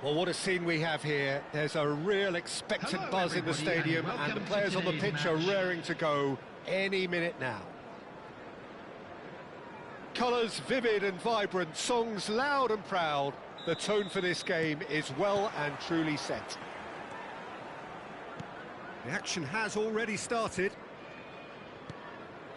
Well, what a scene we have here. There's a real expectant buzz in the stadium, and the players on the pitch are raring to go any minute now. Colours vivid and vibrant, songs loud and proud. The tone for this game is well and truly set. The action has already started.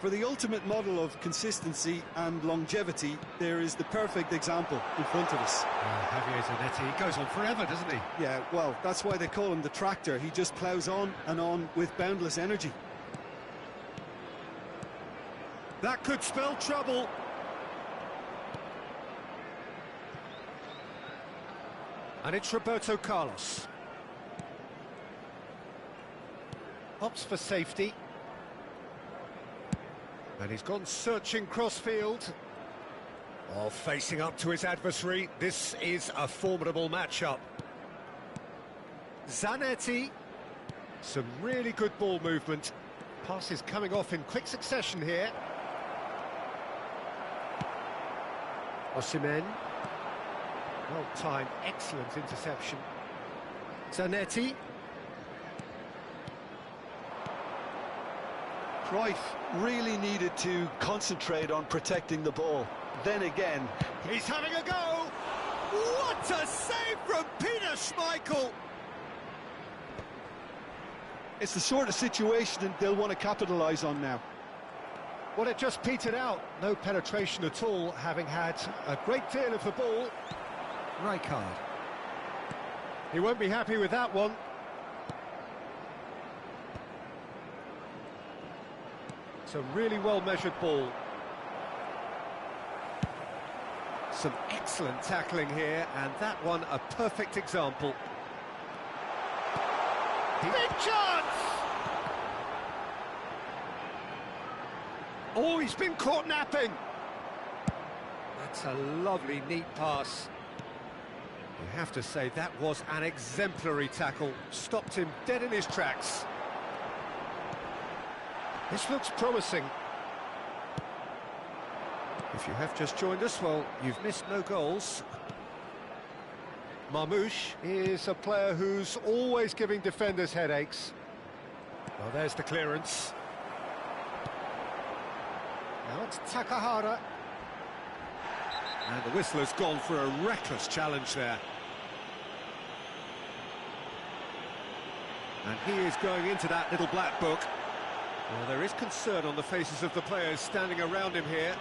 For the ultimate model of consistency and longevity, there is the perfect example in front of us. Javier Zanetti, he goes on forever, doesn't he? Yeah, well, that's why they call him the tractor. He just ploughs on and on with boundless energy. That could spell trouble. And it's Roberto Carlos. Opts for safety. And he's gone searching crossfield. Oh, facing up to his adversary. This is a formidable matchup. Zanetti. Some really good ball movement. Passes coming off in quick succession here. Osimhen. Well-timed, excellent interception. Zanetti. Cruyff really needed to concentrate on protecting the ball. Then again, he's having a go! What a save from Peter Schmeichel! it's the sort of situation that they'll want to capitalise on now. Well, it just petered out. No penetration at all, having had a great deal of the ball. Rijkaard. He won't be happy with that one. It's a really well-measured ball. Some excellent tackling here, and that one a perfect example. Big chance! Oh, he's been caught napping. That's a lovely, neat pass. You have to say that was an exemplary tackle. Stopped him dead in his tracks. This looks promising. If you have just joined us, well, you've missed no goals. Marmoush is a player who's always giving defenders headaches. Well, there's the clearance. Now it's Takahara. And the whistler's gone for a reckless challenge there. And he is going into that little black book. Well, there is concern on the faces of the players standing around him here.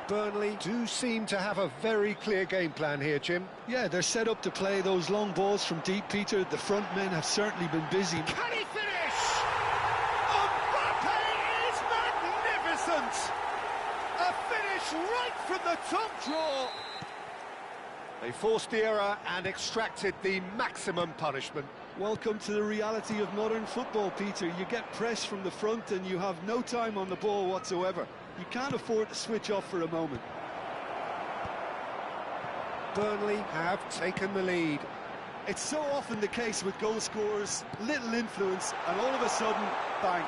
Burnley do seem to have a very clear game plan here, Jim. Yeah, they're set up to play those long balls from deep, Peter. The front men have certainly been busy. Can he finish? Mbappe is magnificent! A finish right from the top draw. They forced the error and extracted the maximum punishment. Welcome to the reality of modern football, Peter. You get pressed from the front and you have no time on the ball whatsoever. You can't afford to switch off for a moment. Burnley have taken the lead. It's so often the case with goal scorers, little influence, and all of a sudden, bang.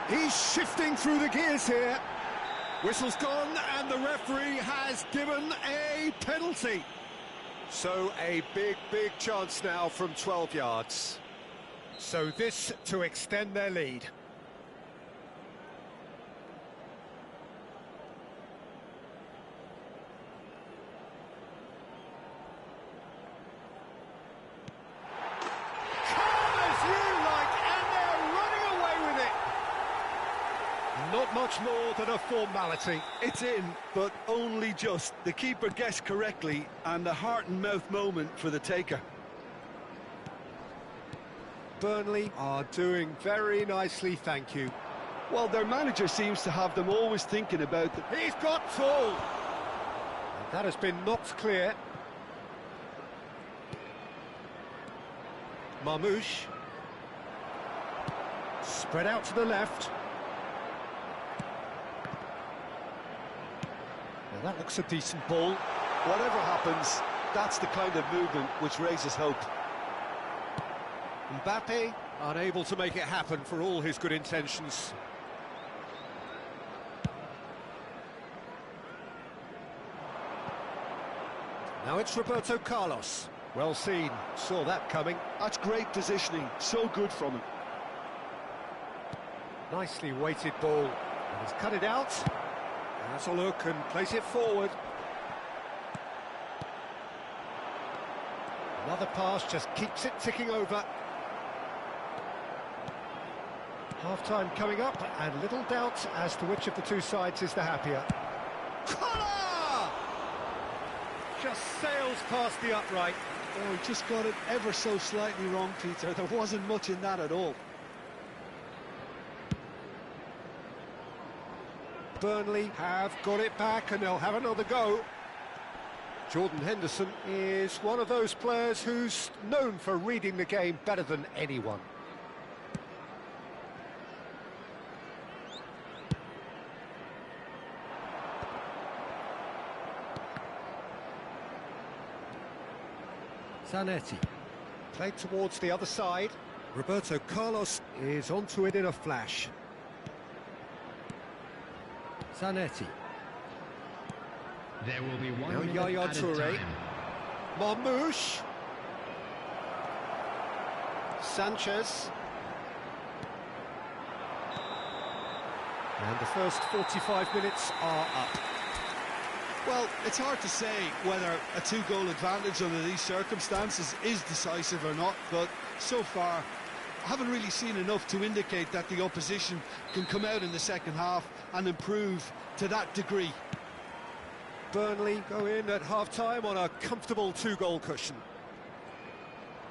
He's shifting through the gears here. Whistle's gone, and the referee has given a penalty. So a big, big chance now from 12 yards. So this to extend their lead. Not much more than a formality. It's in, but only just. The keeper guessed correctly, and a heart-and-mouth moment for the taker. Burnley are doing very nicely, thank you. Well, their manager seems to have them always thinking about them. He's got full! And that has been knocked clear. Marmoush. Spread out to the left. Well, that looks a decent ball. Whatever happens, that's the kind of movement which raises hope. Mbappe Unable to make it happen for all his good intentions. Now it's Roberto Carlos. Well seen, saw that coming. That's great positioning, so good from him. Nicely weighted ball. And he's cut it out. Has a look and plays it forward. Another pass just keeps it ticking over. Half-time coming up, and little doubt as to which of the two sides is the happier. Collar! Just sails past the upright. Oh, he just got it ever so slightly wrong, Peter. There wasn't much in that at all. Burnley have got it back, and they'll have another go. Jordan Henderson is one of those players who's known for reading the game better than anyone. Zanetti. Played towards the other side. Roberto Carlos is onto it in a flash. Zanetti. There will be one Now minute Yaya at a Toure. time. Marmouche. Sanchez. And the first 45 minutes are up. Well, it's hard to say whether a two-goal advantage under these circumstances is decisive or not, but so far I haven't really seen enough to indicate that the opposition can come out in the second half and improve to that degree. Burnley go in at half-time on a comfortable two-goal cushion.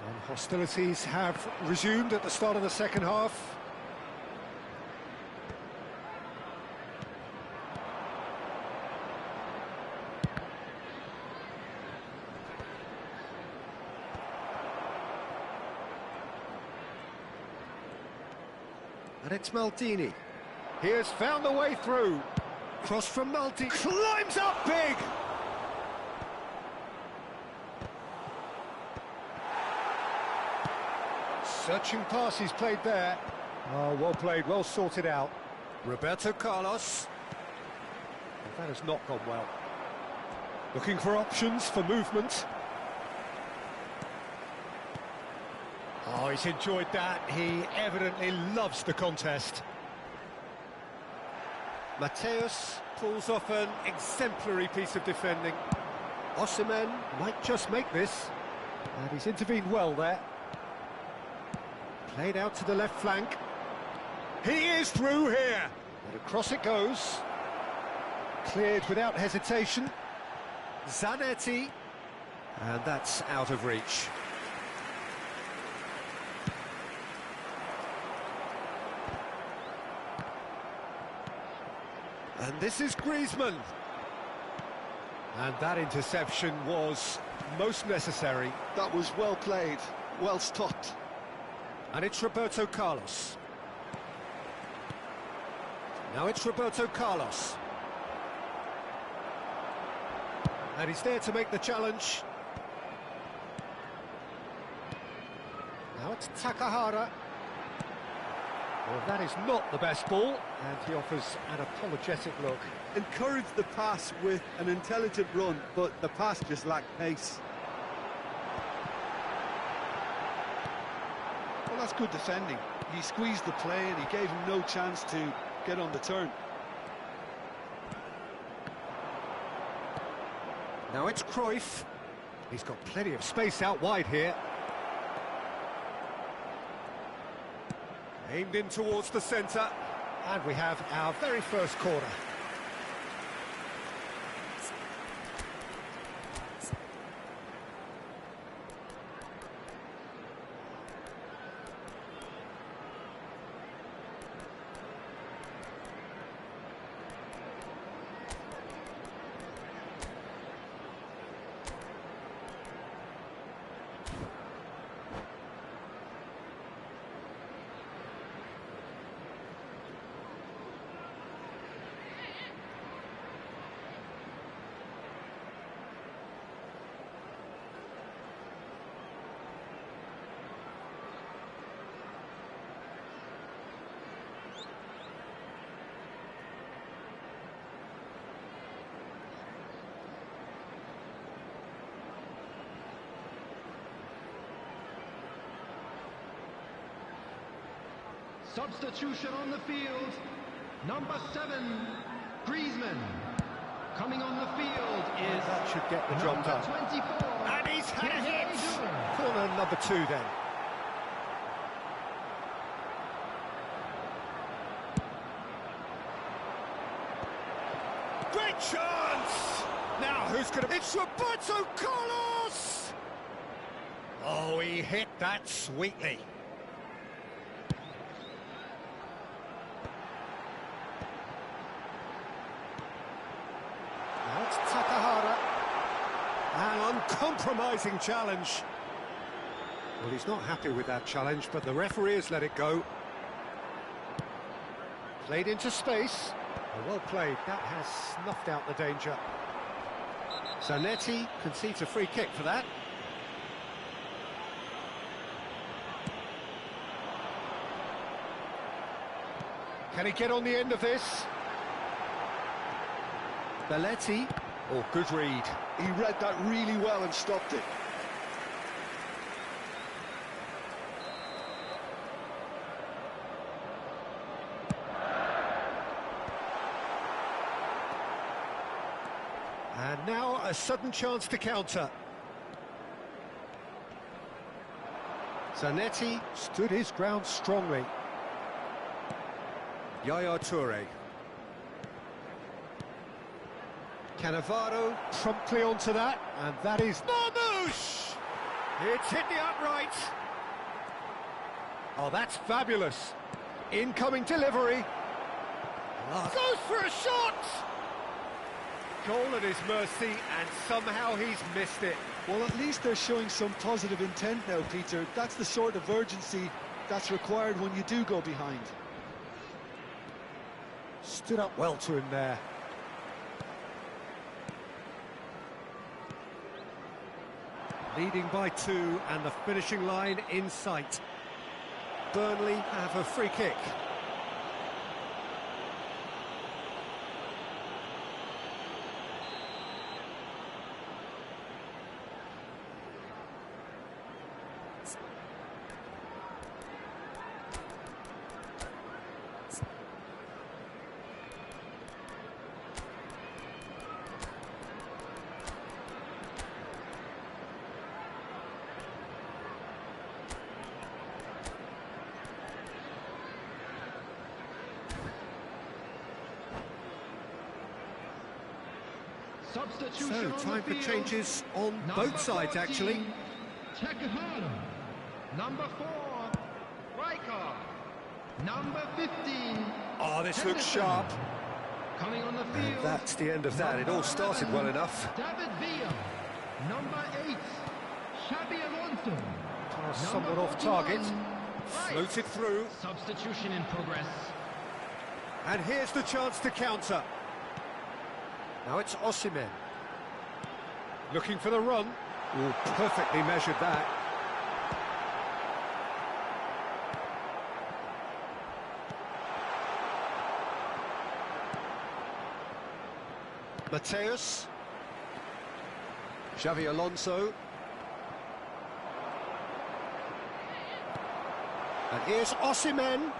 And hostilities have resumed at the start of the second half. And it's Maldini. He has found the way through. Cross from Maldini. Climbs up big! Searching pass he's played there. Oh, well played, well sorted out. Roberto Carlos. That has not gone well. Looking for options for movement. Oh, he's enjoyed that. He evidently loves the contest. Mateus pulls off an exemplary piece of defending. Osimhen might just make this. And he's intervened well there. Played out to the left flank. He is through here. And across it goes. Cleared without hesitation. Zanetti. And that's out of reach. And this is Griezmann. And that interception was most necessary. That was well played, well stopped. And it's Roberto Carlos. Now it's Roberto Carlos. And he's there to make the challenge. Now it's Takahara. Well, that is not the best ball, and he offers an apologetic look. Encouraged the pass with an intelligent run, but the pass just lacked pace. Well, that's good defending. He squeezed the play and he gave him no chance to get on the turn. Now it's Cruyff. He's got plenty of space out wide here. Aimed in towards the centre, and we have our very first corner. Substitution on the field. Number 7, Griezmann. Coming on the field is that should get the job done. 24. And he's had a hit. Corner number 2 then. Great chance! Now who's going to... It's Roberto Carlos! Oh, he hit that sweetly. Now it's Takahara. An uncompromising challenge. Well, he's not happy with that challenge, but the referee has let it go. Played into space. Well played. That has snuffed out the danger. Zanetti concedes a free kick for that. Can he get on the end of this? Belletti. Oh, good read. He read that really well and stopped it. And now a sudden chance to counter. Zanetti stood his ground strongly. Yaya Toure. Cannavaro promptly onto that, and that is Marmoush! It's hit the upright. Oh, that's fabulous. Incoming delivery. Goes for a shot! Goal at his mercy, and somehow he's missed it. Well, at least they're showing some positive intent now, Peter. That's the sort of urgency that's required when you do go behind. Stood up well to him there. Leading by 2, and the finishing line in sight. Burnley have a free kick. So, time for changes on both sides, actually. Takahara. Number 4, Riker. Number 15. Oh, this looks sharp. Coming on the field. And that's the end of that. It all started well enough. David Villa. Number 8, Xabi Alonso. Pass somewhat off target. Floated through. Substitution in progress. And here's the chance to counter. Now it's Osimhen. Looking for the run. Oh, perfectly measured that. Mateus. Xavi Alonso. And here's Osimhen.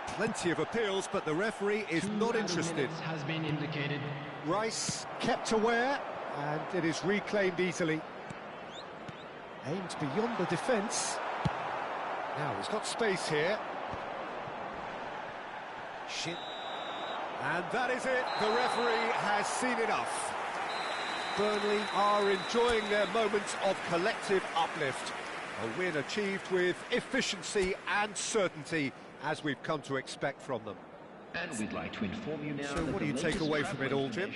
Plenty of appeals, but the referee is not interested. Has been indicated. Rice kept aware, and it is reclaimed easily. Aimed beyond the defence. Now he's got space here. Shit. And that is it. The referee has seen enough. Burnley are enjoying their moments of collective uplift. A win achieved with efficiency and certainty, as we've come to expect from them. And we'd like to inform you now. So what do you take away from it all, Jim?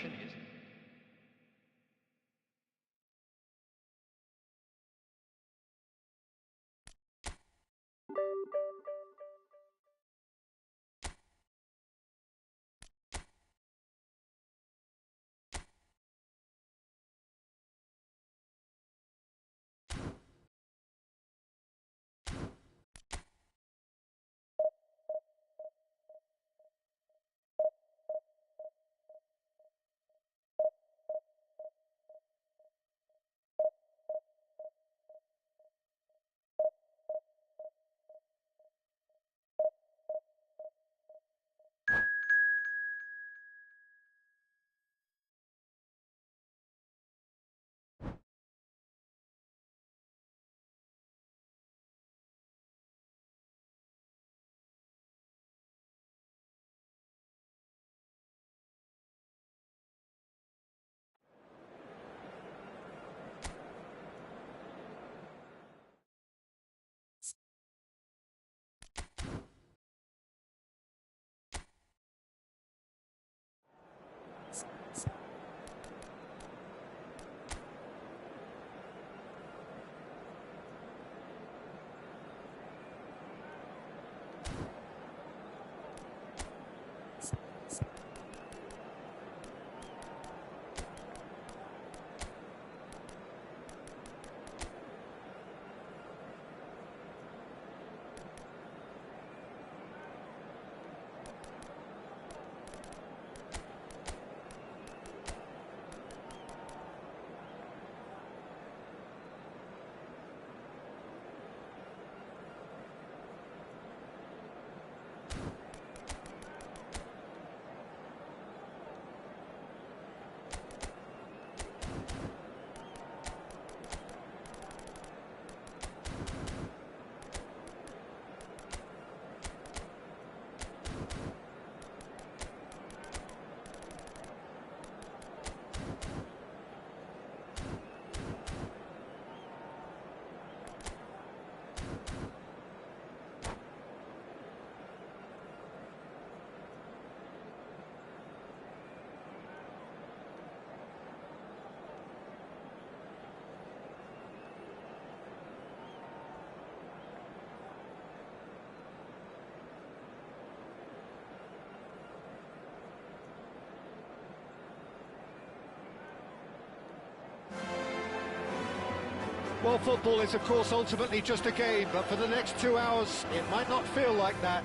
Well, football is, of course, ultimately just a game, but for the next 2 hours, it might not feel like that.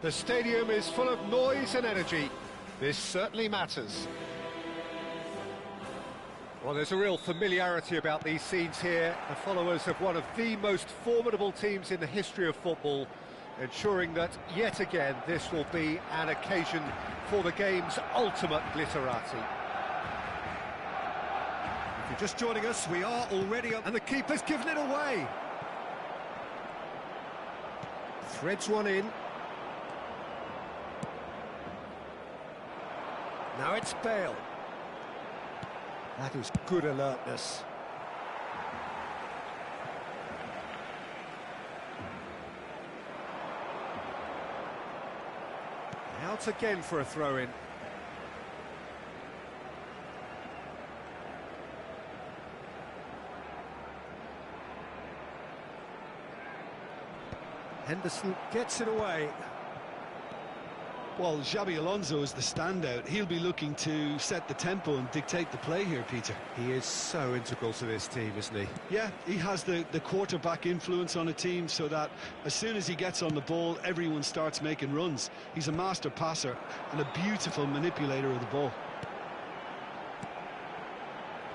The stadium is full of noise and energy. This certainly matters. Well, there's a real familiarity about these scenes here. The followers of one of the most formidable teams in the history of football, ensuring that, yet again, this will be an occasion for the game's ultimate glitterati. If you're just joining us, we are already up, and the keeper's given it away. Threads one in. Now it's Bale. That is good alertness. Out again for a throw-in. Henderson gets it away. Well, Xabi Alonso is the standout. He'll be looking to set the tempo and dictate the play here, Peter. He is so integral to this team, isn't he? Yeah, he has the quarterback influence on a team so that as soon as he gets on the ball, everyone starts making runs. He's a master passer and a beautiful manipulator of the ball.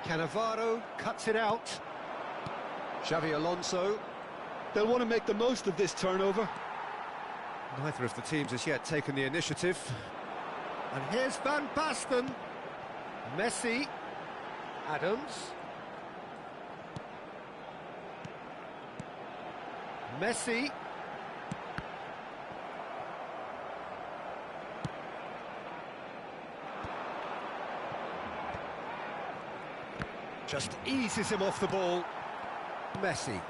Cannavaro cuts it out. Xabi Alonso. They'll want to make the most of this turnover. Neither of the teams has yet taken the initiative. And here's Van Basten. Messi. Adams. Messi. Just eases him off the ball. Messi.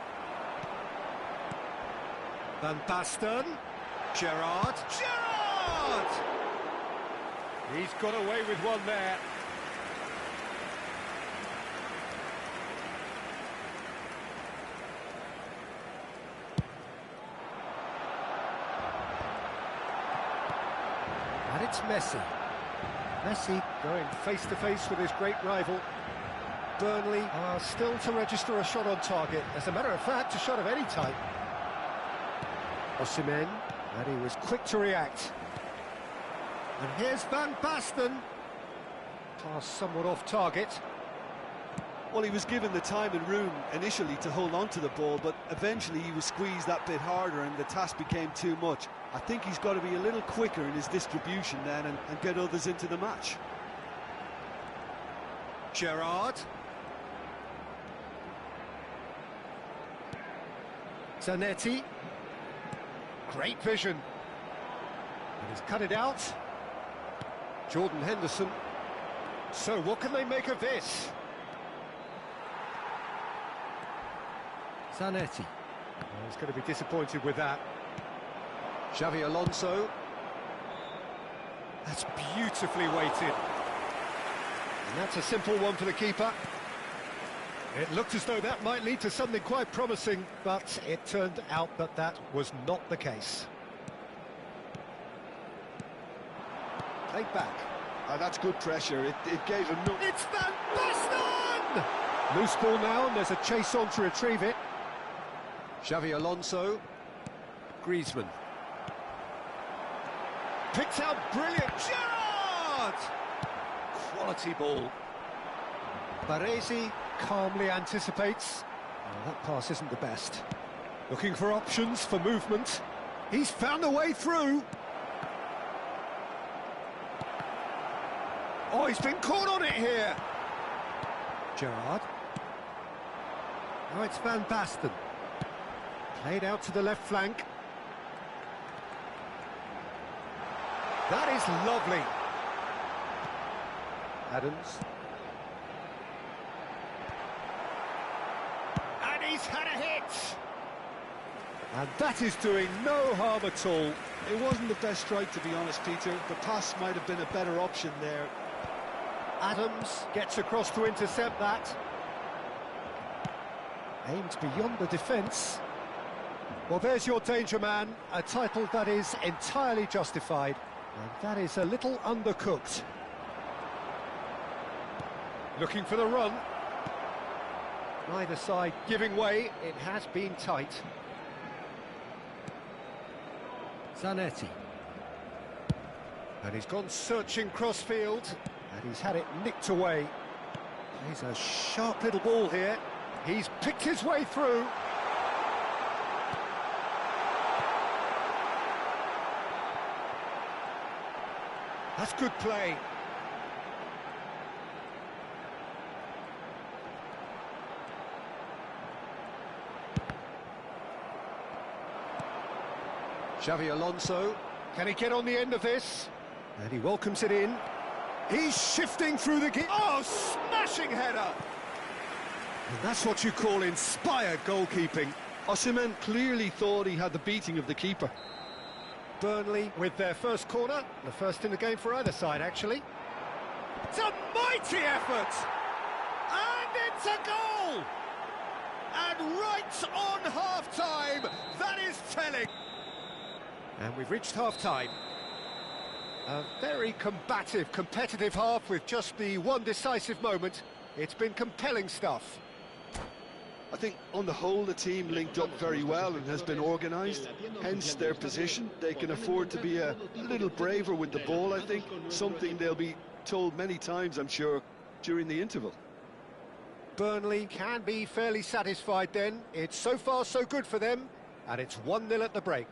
Van Basten. Gerrard. Gerrard! He's got away with one there. And it's Messi. Messi going face-to-face with his great rival. Burnley are still to register a shot on target. As a matter of fact, a shot of any type. Osimhen. And he was quick to react. And here's Van Basten. Pass somewhat off target. Well, he was given the time and room initially to hold on to the ball, but eventually he was squeezed that bit harder and the task became too much. I think he's got to be a little quicker in his distribution then and get others into the match. Gerrard. Zanetti. Great vision. And he's cut it out. Jordan Henderson. So what can they make of this? Zanetti. Well, he's going to be disappointed with that. Xabi Alonso. That's beautifully weighted. And that's a simple one for the keeper. It looked as though that might lead to something quite promising, but it turned out that that was not the case. Played back. That's good pressure. It gave him no... It's Van Basten! Loose ball now, and there's a chase on to retrieve it. Xabi Alonso. Griezmann. Picked out brilliant. Gerrard! Quality ball. Baresi calmly anticipates. Oh, that pass isn't the best. Looking for options for movement. He's found a way through. Oh, he's been caught on it here. Gerrard. Now it's Van Basten. Played out to the left flank. That is lovely. Adams. And he's had a hit. And that is doing no harm at all. It wasn't the best strike, to be honest, Peter. The pass might have been a better option there. Adams gets across to intercept that. Aimed beyond the defence. Well, there's your danger man, a title that is entirely justified. And that is a little undercooked. Looking for the run. Neither side giving way, it has been tight. Zanetti. And he's gone searching crossfield, and he's had it nicked away. He's a sharp little ball here. He's picked his way through. That's good play. Xavi Alonso, can he get on the end of this? And he welcomes it in. He's shifting through the gear. Oh, smashing header! And that's what you call inspired goalkeeping. Osimhen clearly thought he had the beating of the keeper. Burnley with their first corner, the first in the game for either side, actually. It's a mighty effort! And it's a goal! And right on half-time, that is telling. And we've reached half-time. A very combative, competitive half with just the one decisive moment. It's been compelling stuff. I think on the whole the team linked up very well and has been organised, hence their position. They can afford to be a little braver with the ball, I think, something they'll be told many times, I'm sure, during the interval. Burnley can be fairly satisfied then. It's so far so good for them, and it's 1-0 at the break.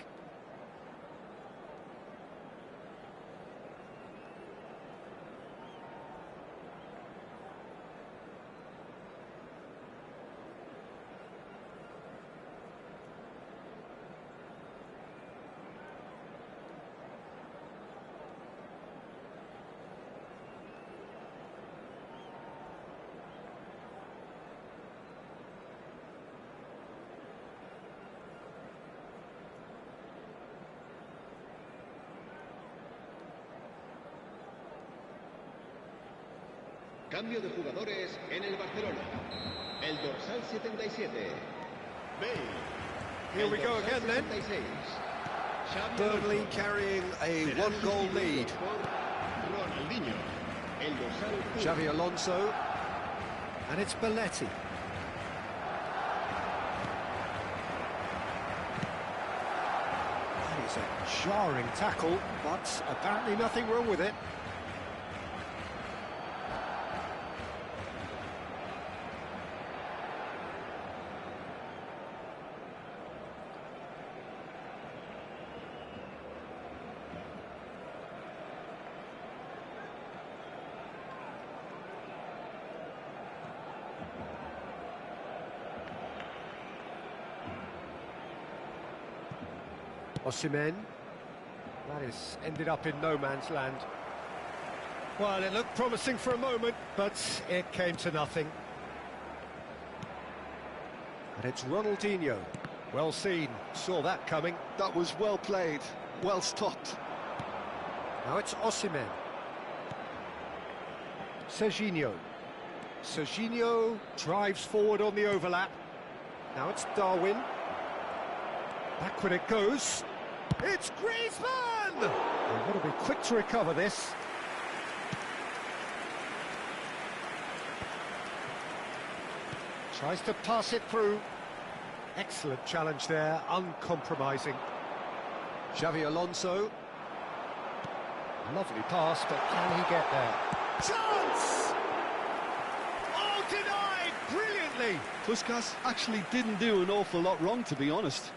Cambio de jugadores en el Barcelona. El dorsal 77. Bale. Here we go again then. Burnley carrying a one-goal lead. Ronaldinho. El dorsal. Xavi Alonso. And it's Belletti. That is a jarring tackle, but apparently nothing wrong with it. Osimhen. That has ended up in no man's land. Well, it looked promising for a moment, but it came to nothing. And it's Ronaldinho. Well seen, saw that coming. That was well played, well stopped. Now it's Osimhen. Serginho. Serginho drives forward on the overlap. Now it's Darwin. Back when it goes. It's Griezmann! They've got to be quick to recover this. Tries to pass it through. Excellent challenge there, uncompromising. Xavi Alonso. Lovely pass, but can he get there? Chance! Oh, denied brilliantly! Puskas actually didn't do an awful lot wrong, to be honest.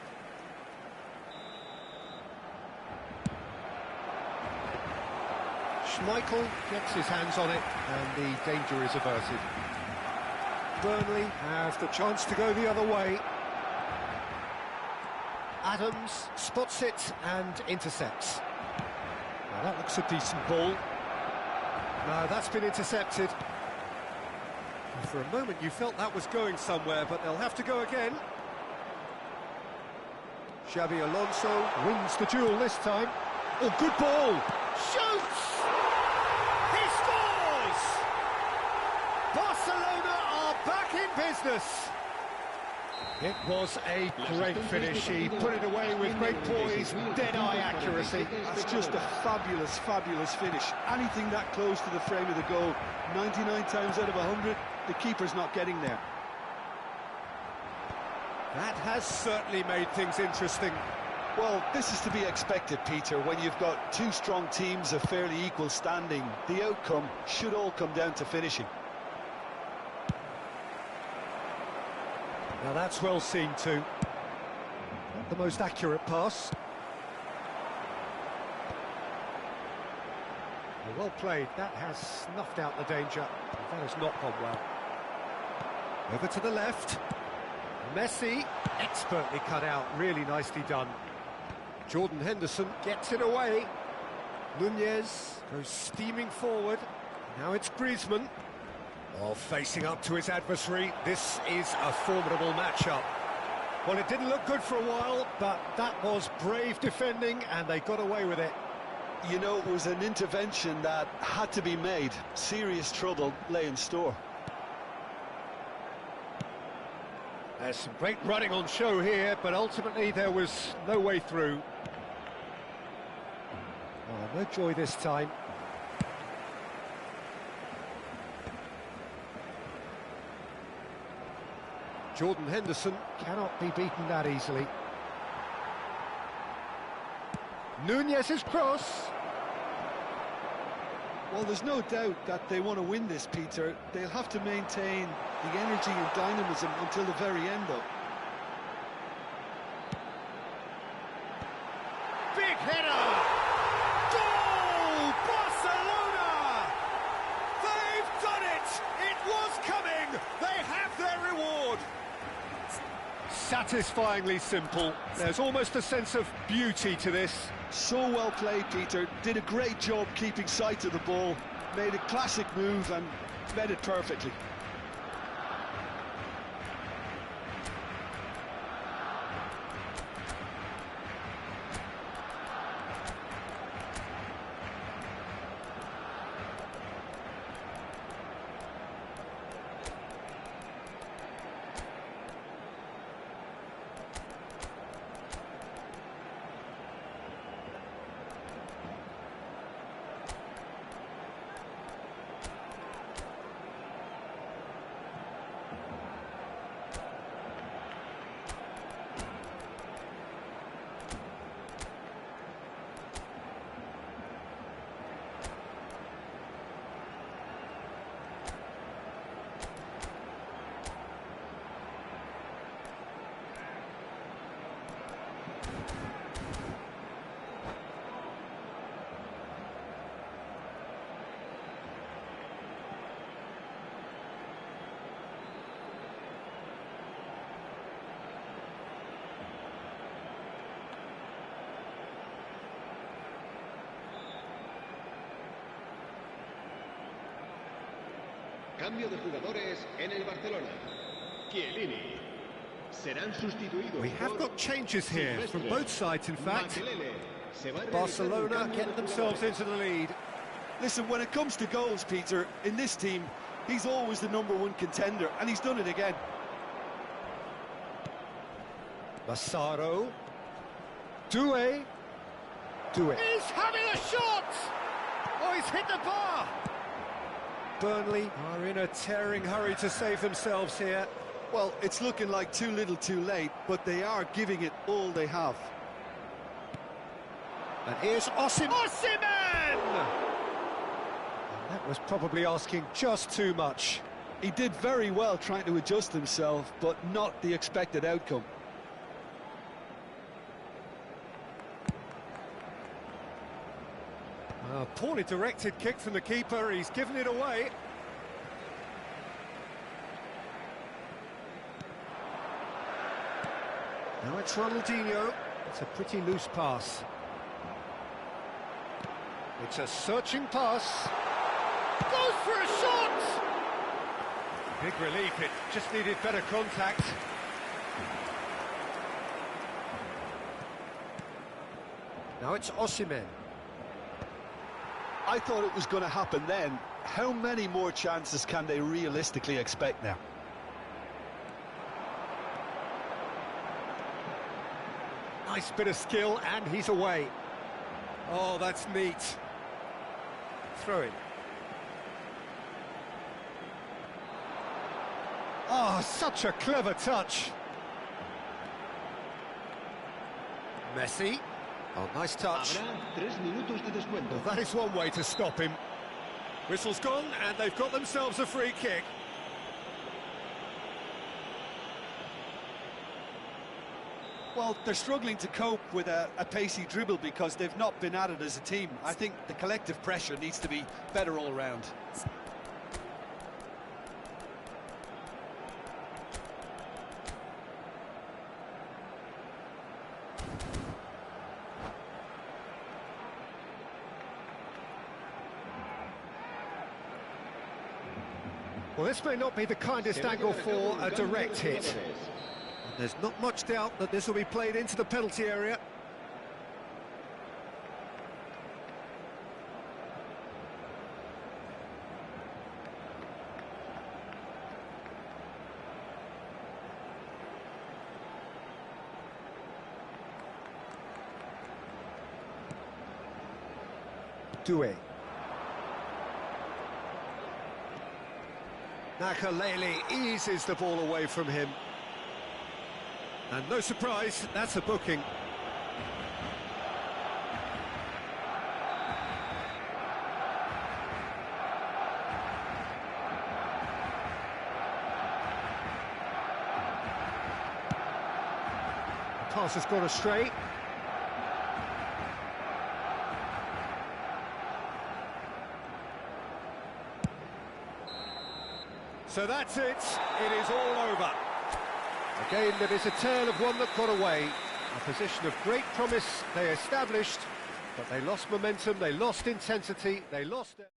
Schmeichel gets his hands on it, and the danger is averted. Burnley have the chance to go the other way. Adams spots it and intercepts. Now that looks a decent ball. No, that's been intercepted. And for a moment you felt that was going somewhere, but they'll have to go again. Xavi Alonso wins the duel this time. Oh, good ball! Shoots! He scores! Barcelona are back in business. It was a great finish. He put it away with great poise, dead-eye accuracy. That's just a fabulous, fabulous finish. Anything that close to the frame of the goal, 99 times out of 100, the keeper's not getting there. That has certainly made things interesting. Well, this is to be expected, Peter. When you've got two strong teams of fairly equal standing, the outcome should all come down to finishing. Now that's well seen too. Not the most accurate pass. Well played. That has snuffed out the danger. That has not gone well. Over to the left. Messi, expertly cut out, really nicely done. Jordan Henderson gets it away. Nunez goes steaming forward. Now it's Griezmann. Oh, facing up to his adversary. This is a formidable matchup. Well, it didn't look good for a while, but that was brave defending, and they got away with it. You know, it was an intervention that had to be made. Serious trouble lay in store. There's some great running on show here, but ultimately there was no way through. Oh, no joy this time. Jordan Henderson cannot be beaten that easily. Nunez's cross. Well, there's no doubt that they want to win this, Peter. They'll have to maintain the energy and dynamism until the very end, though. Big header! Goal! Barcelona! They've done it! It was coming! They have their reward! Satisfyingly simple. There's almost a sense of beauty to this. So well played, Peter. Did a great job keeping sight of the ball. Made a classic move and met it perfectly. Cambio de jugadores en el Barcelona. Chiellini. Serán sustituidos. We have got changes here from both sides, in fact. Barcelona getting themselves into the lead. Listen, when it comes to goals, Peter, in this team, he's always the #1 contender, and he's done it again. Massaro. Doué. He's having a shot! Oh, he's hit the bar! Burnley are in a tearing hurry to save themselves here. Well, it's looking like too little too late, but they are giving it all they have. And here's Osimhen! That was probably asking just too much. He did very well trying to adjust himself, but not the expected outcome. A poorly directed kick from the keeper, he's given it away. Now it's Ronaldinho. It's a pretty loose pass. It's a searching pass. Goes for a shot! Big relief, it just needed better contact. Now it's Osimhen. I thought it was going to happen then. How many more chances can they realistically expect now? Nice bit of skill, and he's away. Oh, that's neat. Throw it. Oh, such a clever touch. Messi. Oh, nice touch. Habrá 3 minutos de descuento. Well, that is one way to stop him. Whistle's gone, and they've got themselves a free kick. Well, they're struggling to cope with a pacey dribble because they've not been at it as a team. I think the collective pressure needs to be better all round. Well, this may not be the kindest angle for a direct hit. There's not much doubt that this will be played into the penalty area. Doué. Nakalele eases the ball away from him. And no surprise, that's a booking. The pass has gone astray. So that's it. It is all over. Again, it is a tale of one that got away. A position of great promise they established, but they lost momentum, they lost intensity, they lost it.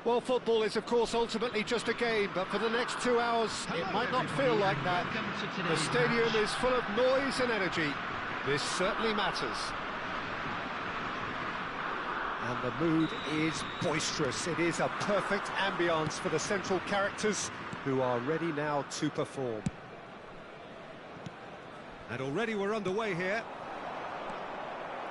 Well, football is, of course, ultimately just a game, but for the next 2 hours, it might not feel like that. The stadium is full of noise and energy. This certainly matters. And the mood is boisterous. It is a perfect ambience for the central characters who are ready now to perform. And already we're underway here.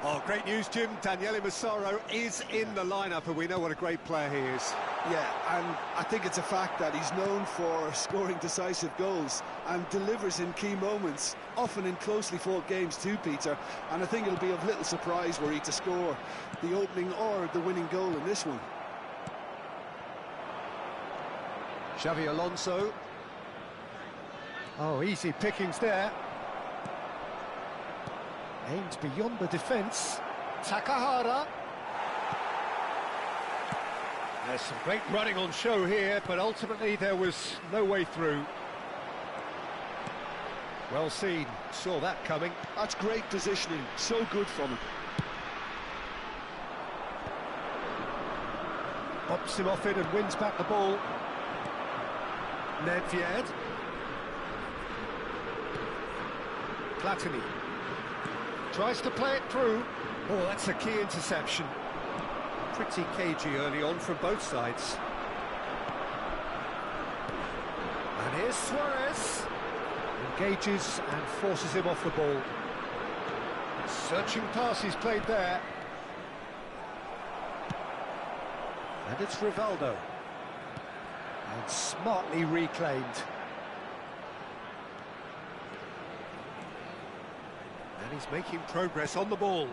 Oh, great news, Jim. Daniele Massaro is in the lineup, and we know what a great player he is. Yeah, and I think it's a fact that he's known for scoring decisive goals and delivers in key moments, often in closely fought games too, Peter. And I think it'll be of little surprise were he to score the opening or the winning goal in this one. Xavi Alonso. Oh, easy pickings there. Aimed beyond the defence. Takahara. There's some great running on show here, but ultimately there was no way through. Well seen, saw that coming. That's great positioning, so good from him. Pops him off it and wins back the ball. Nedved. Platini. Tries to play it through. Oh, that's a key interception. Pretty cagey early on from both sides. And here's Suarez. Engages and forces him off the ball. Searching pass he's played there. And it's Rivaldo. And smartly reclaimed. And he's making progress on the ball.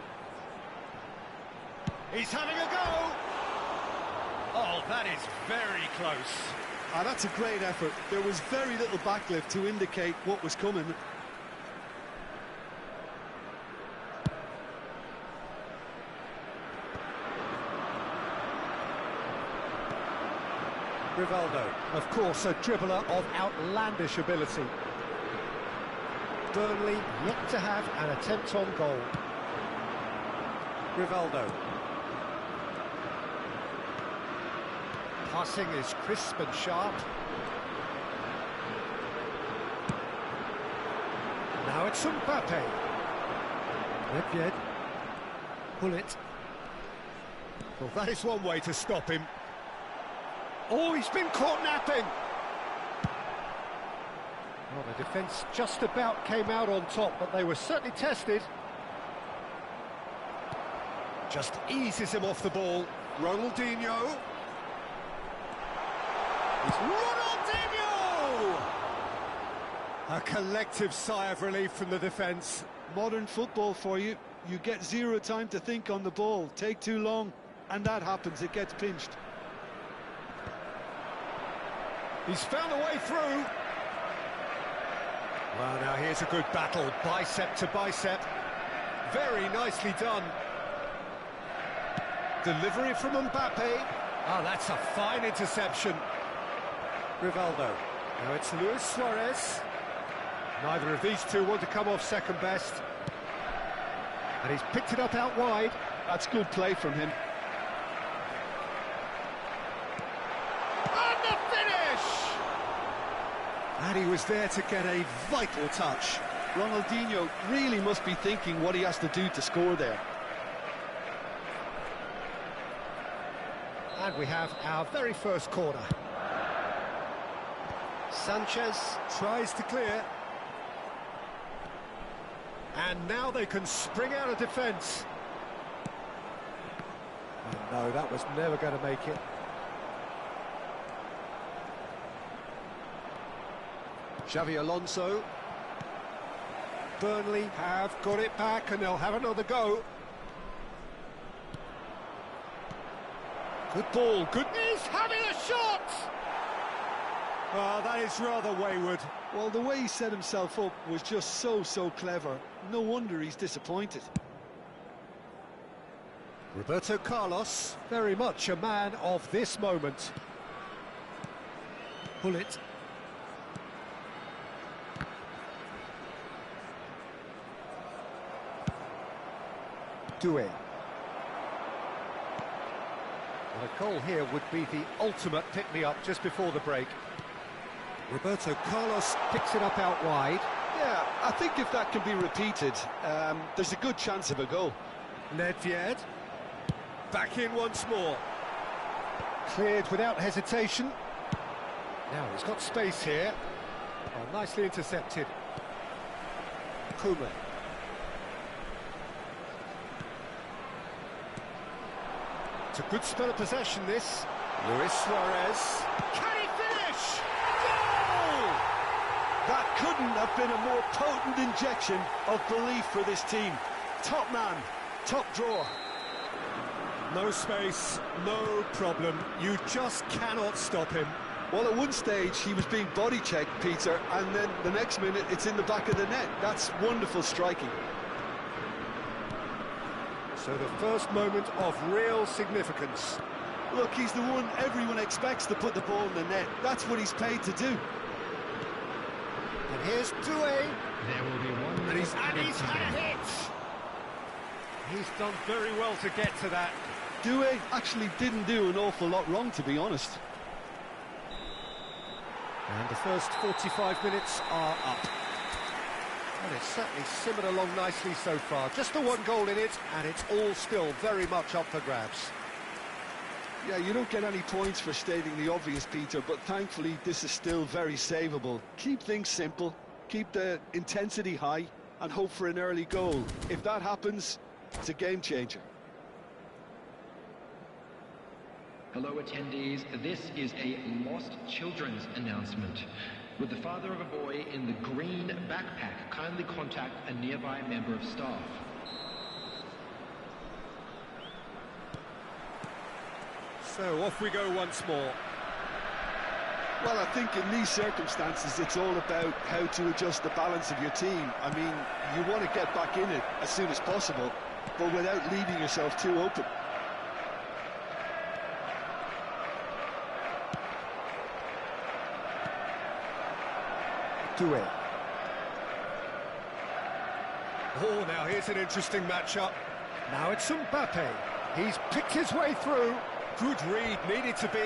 He's having a go! Oh, that is very close. Ah, that's a great effort. There was very little backlift to indicate what was coming. Rivaldo, of course, a dribbler of outlandish ability. Burnley yet to have an attempt on goal. Rivaldo. Passing is crisp and sharp. Now it's Mbappe. Nedved. Pull it. Well, that is one way to stop him. Oh, he's been caught napping. Well, the defence just about came out on top, but they were certainly tested. Just eases him off the ball. Ronaldinho. It's Ronaldinho! A collective sigh of relief from the defence. Modern football for you. You get zero time to think on the ball. Take too long, and that happens. It gets pinched. He's found a way through. Well, now here's a good battle, bicep to bicep. Very nicely done. Delivery from Mbappe. Oh, that's a fine interception. Rivaldo. Now it's Luis Suarez. Neither of these two want to come off second best. And he's picked it up out wide. That's good play from him. And the finish! And he was there to get a vital touch. Ronaldinho really must be thinking what he has to do to score there. And we have our very first corner. Sanchez tries to clear. And now they can spring out of defence. Oh, no, that was never going to make it. Xavi Alonso. Burnley have got it back and they'll have another go. Good ball, good... He's having a shot! Oh, that is rather wayward. Well, the way he set himself up was just so clever. No wonder he's disappointed. Roberto Carlos, very much a man of this moment. Pull it. Due. Well, a goal here would be the ultimate pick-me-up just before the break. Roberto Carlos picks it up out wide. Yeah, I think if that can be repeated, there's a good chance of a goal. Nedved. Back in once more. Cleared without hesitation. Now he's got space here. Oh, nicely intercepted. Kuma. It's a good spell of possession, this. Luis Suarez. Can he finish? Goal! That couldn't have been a more potent injection of belief for this team. Top man, top drawer. No space, no problem. You just cannot stop him. Well, at one stage, he was being body-checked, Peter, and then the next minute, it's in the back of the net. That's wonderful striking. So the first moment of real significance. Look, he's the one everyone expects to put the ball in the net. That's what he's paid to do. And here's Doué. There will be one And he's minute had a hit. He's done very well to get to that. Doué actually didn't do an awful lot wrong, to be honest. And the first 45 minutes are up. And it's certainly simmered along nicely so far. Just the one goal in it, and it's all still very much up for grabs. Yeah, you don't get any points for stating the obvious, Peter, but thankfully this is still very savable. Keep things simple, keep the intensity high, and hope for an early goal. If that happens, it's a game changer. Hello attendees, this is a lost children's announcement. Would the father of a boy in the green backpack kindly contact a nearby member of staff? So off we go once more. Well, I think in these circumstances, it's all about how to adjust the balance of your team. I mean, you want to get back in it as soon as possible, but without leaving yourself too open. Doué. Oh, now here's an interesting matchup. Now it's Mbappe. He's picked his way through. Good read, needed to be.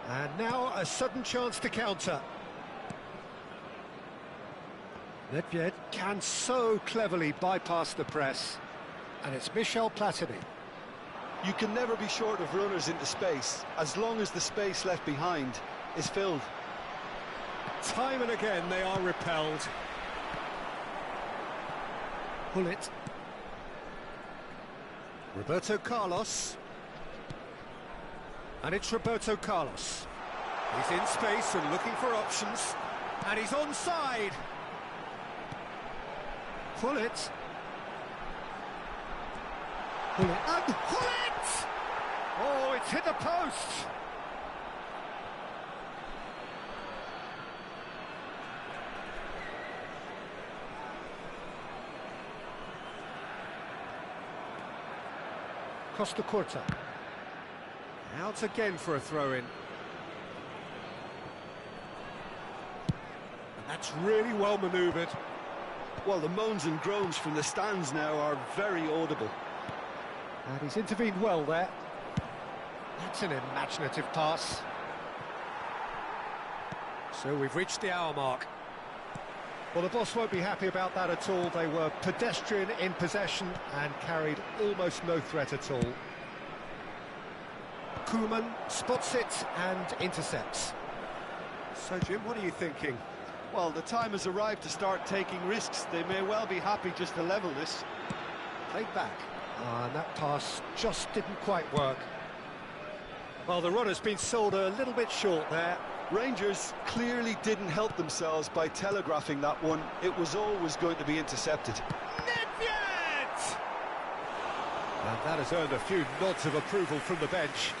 And now a sudden chance to counter. Nedved can so cleverly bypass the press. And it's Michel Platini. You can never be short of runners into space, as long as the space left behind is filled. Time and again they are repelled. Pull it. Roberto Carlos. And it's Roberto Carlos. He's in space and looking for options. And he's onside. Pull it. Pull it. And pull it! Oh, it's hit the post. Costa Curta. Out again for a throw-in. And that's really well manoeuvred. Well, the moans and groans from the stands now are very audible. And he's intervened well there. That's an imaginative pass. So we've reached the hour mark. Well, the boss won't be happy about that at all. They were pedestrian in possession and carried almost no threat at all. Koeman spots it and intercepts. So, Jim, what are you thinking? Well, the time has arrived to start taking risks. They may well be happy just to level this. Played back. And that pass just didn't quite work. Well, the runner's been sold a little bit short there. Rangers clearly didn't help themselves by telegraphing that one. It was always going to be intercepted. Nedved! And that has earned a few nods of approval from the bench.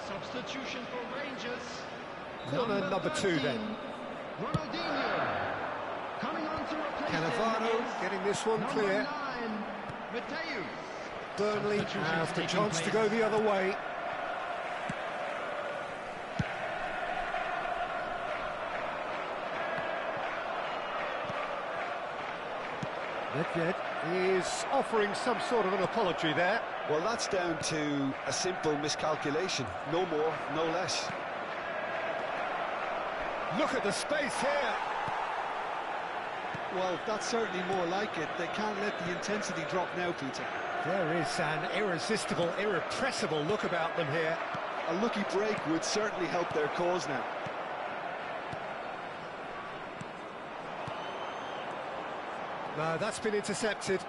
Substitution for Rangers. Corner number 2 then. Ronaldinho. Coming on to replace Cannavaro him is getting this one number clear. 9, Mateus. Burnley have the chance to go the other way. Nedved is offering some sort of an apology there. Well, that's down to a simple miscalculation. No more, no less. Look at the space here. Well, that's certainly more like it. They can't let the intensity drop now, Peter. There is an irresistible, irrepressible look about them here. A lucky break would certainly help their cause now. No, that's been intercepted.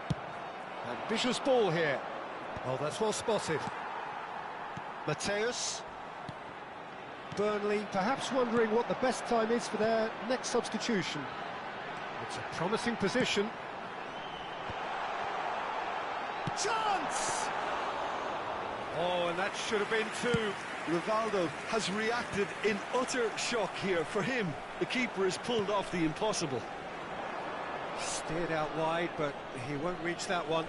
Ambitious ball here. Oh, that's well spotted. Mateus. Burnley perhaps wondering what the best time is for their next substitution. It's a promising position. Chance! Oh, and that should have been two. Rivaldo has reacted in utter shock here. For him, the keeper has pulled off the impossible. Steered out wide, but he won't reach that one.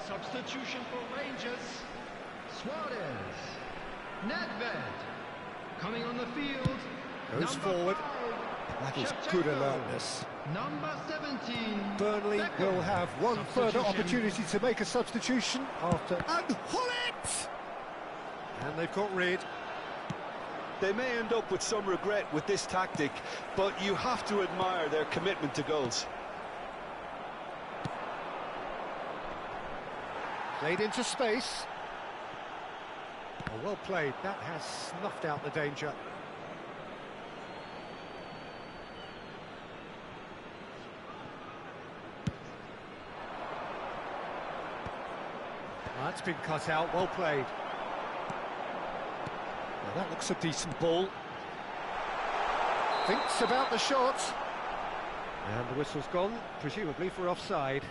Substitution for Rangers. Suarez. Nedved. Coming on the field. Goes number forward. 5, That is Shevchenko. good alertness. Number 17. Burnley Beckham. will have one further Substitution. opportunity to make a substitution after... And Hullet! And they've got rid. They may end up with some regret with this tactic, but you have to admire their commitment to goals. Played into space. Oh, well played. That has snuffed out the danger. That's been cut out. Well played. Well, that looks a decent ball. Thinks about the shot. And the whistle's gone, presumably for offside.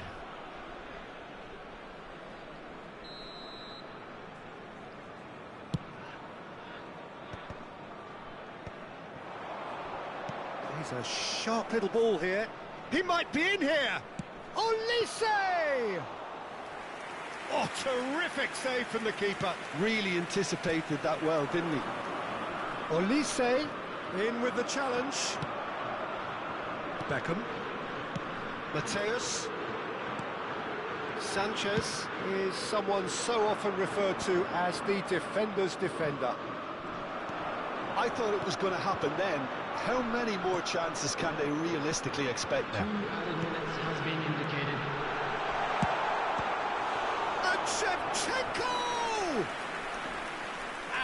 He's a sharp little ball here. He might be in here. Olise! Oh, terrific save from the keeper. Really anticipated that well, didn't he? Olise in with the challenge. Beckham. Mateus. Sanchez is someone so often referred to as the defender's defender. I thought it was going to happen then. How many more chances can they realistically expect now? 2 added minutes has been indicated. And Shevchenko!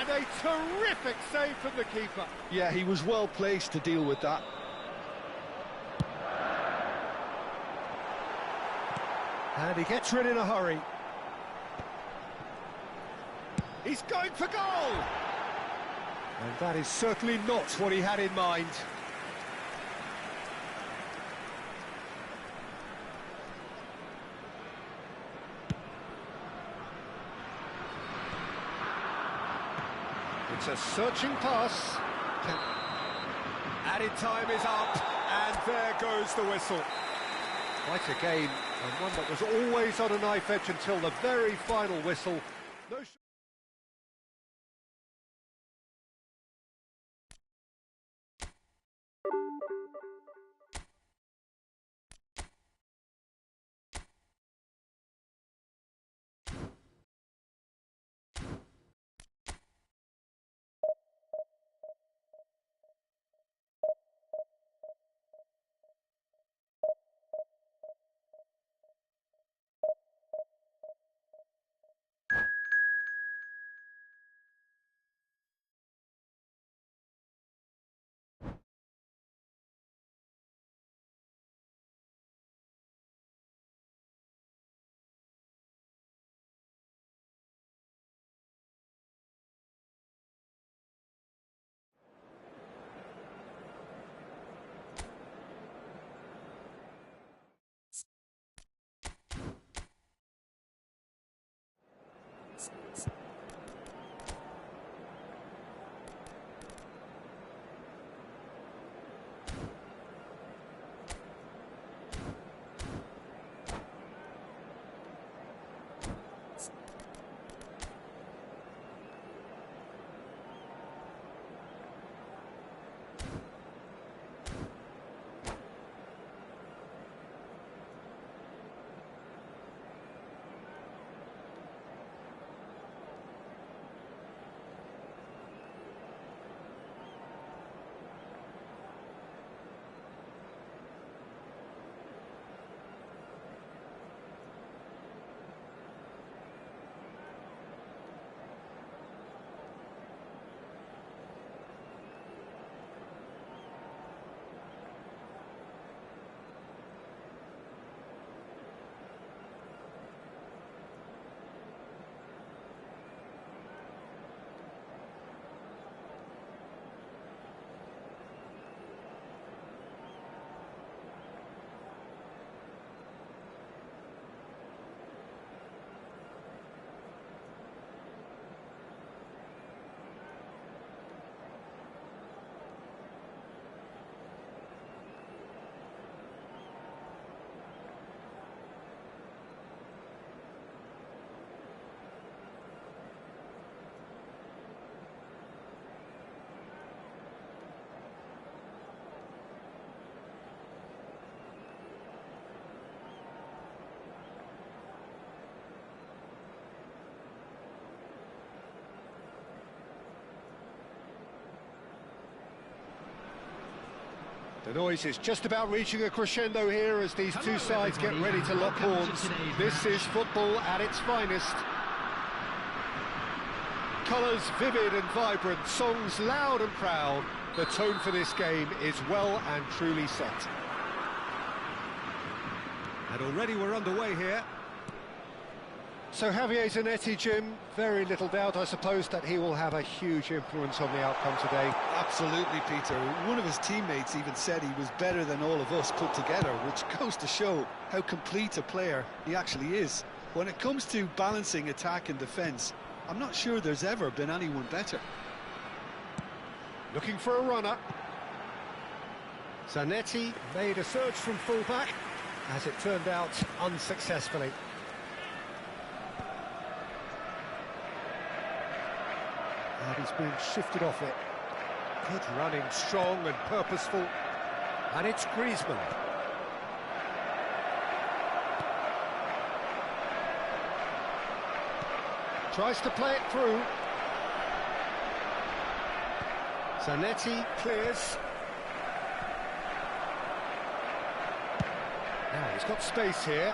And a terrific save from the keeper. Yeah, he was well placed to deal with that. And he gets rid in a hurry. He's going for goal! And that is certainly not what he had in mind. It's a searching pass. Added time is up, and there goes the whistle. Quite a game, and one that was always on a knife edge until the very final whistle. No The noise is just about reaching a crescendo here as these two sides get ready to lock horns. This is football at its finest. Colours vivid and vibrant, songs loud and proud. The tone for this game is well and truly set. And already we're underway here. So Javier Zanetti, Jim, very little doubt, I suppose, that he will have a huge influence on the outcome today. Absolutely, Peter. One of his teammates even said he was better than all of us put together, which goes to show how complete a player he actually is. When it comes to balancing attack and defence, I'm not sure there's ever been anyone better. Looking for a runner. Zanetti made a surge from fullback, as it turned out unsuccessfully. And he's been shifted off it. Good running, strong and purposeful. And it's Griezmann. Tries to play it through. Zanetti clears. Now he's got space here.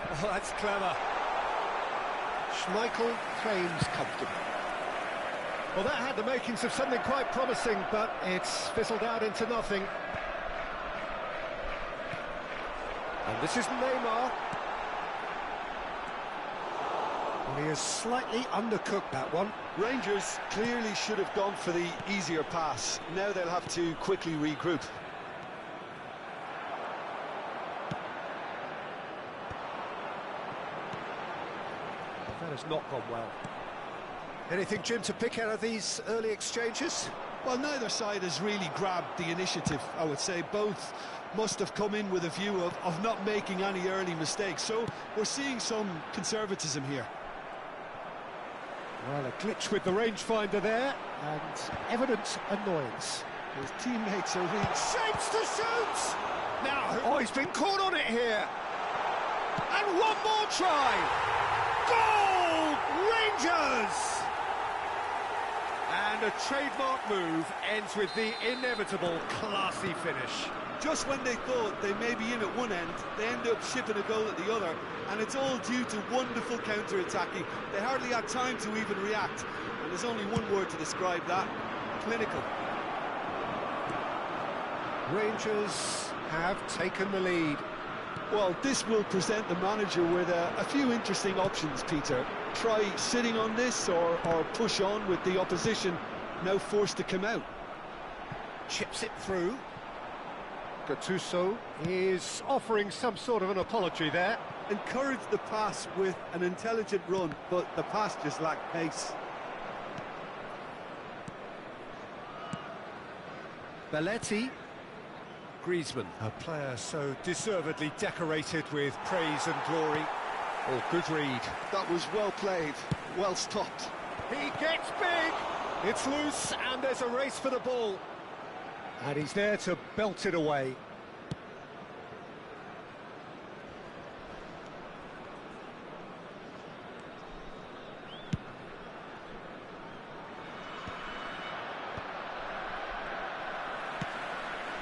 Oh, that's clever. Schmeichel claims comfortable. Well, that had the makings of something quite promising, but it's fizzled out into nothing. And this is Neymar. Well, he has slightly undercooked that one. Rangers clearly should have gone for the easier pass. Now they'll have to quickly regroup. That has not gone well. Anything, Jim, to pick out of these early exchanges? Well, neither side has really grabbed the initiative, I would say. Both must have come in with a view of not making any early mistakes. So we're seeing some conservatism here. Well, a glitch with the rangefinder there, and evident annoyance. His teammates are really... Shapes to shoot! Now, oh, he's been caught on it here. And one more try. Goal! Rangers! And a trademark move ends with the inevitable classy finish. Just when they thought they may be in at one end, they end up shipping a goal at the other, and it's all due to wonderful counter-attacking. They hardly had time to even react, and there's only one word to describe that: clinical. Rangers have taken the lead. Well, this will present the manager with a few interesting options, Peter. Try sitting on this or push on with the opposition now forced to come out. Chips it through. Gattuso is offering some sort of an apology there. Encourage the pass with an intelligent run, but the pass just lacked pace. Belletti. Griezmann, a player so deservedly decorated with praise and glory. Oh, good read. That was well played, well stopped. He gets big! It's loose and there's a race for the ball. And he's there to belt it away.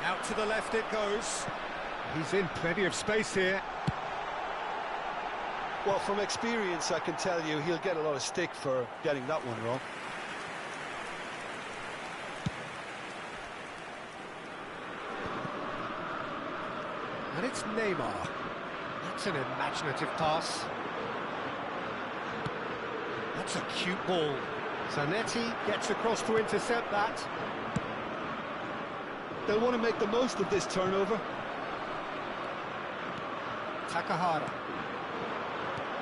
Out to the left it goes. He's in plenty of space here. Well, from experience, I can tell you he'll get a lot of stick for getting that one wrong. And it's Neymar. That's an imaginative pass. That's a cute ball. Zanetti gets across to intercept that. They'll want to make the most of this turnover. Takahara.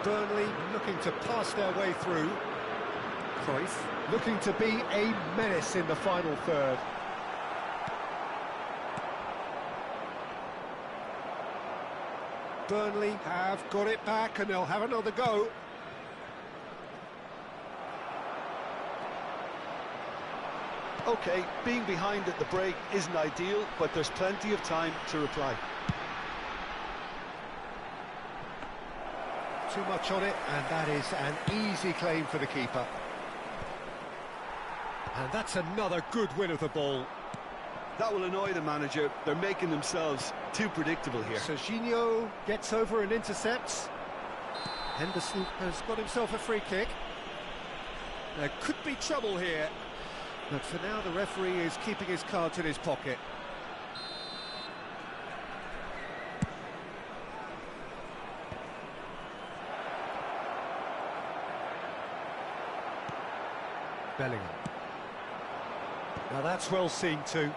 Burnley looking to pass their way through. Cruyff looking to be a menace in the final third. Burnley have got it back and they'll have another go. OK, being behind at the break isn't ideal, but there's plenty of time to reply. Too much on it, and that is an easy claim for the keeper. And that's another good win of the ball. That will annoy the manager. They're making themselves too predictable here. Serginho gets over and intercepts. Henderson has got himself a free kick. There could be trouble here. But for now, the referee is keeping his cards in his pocket. Bellingham. Now that's well seen too.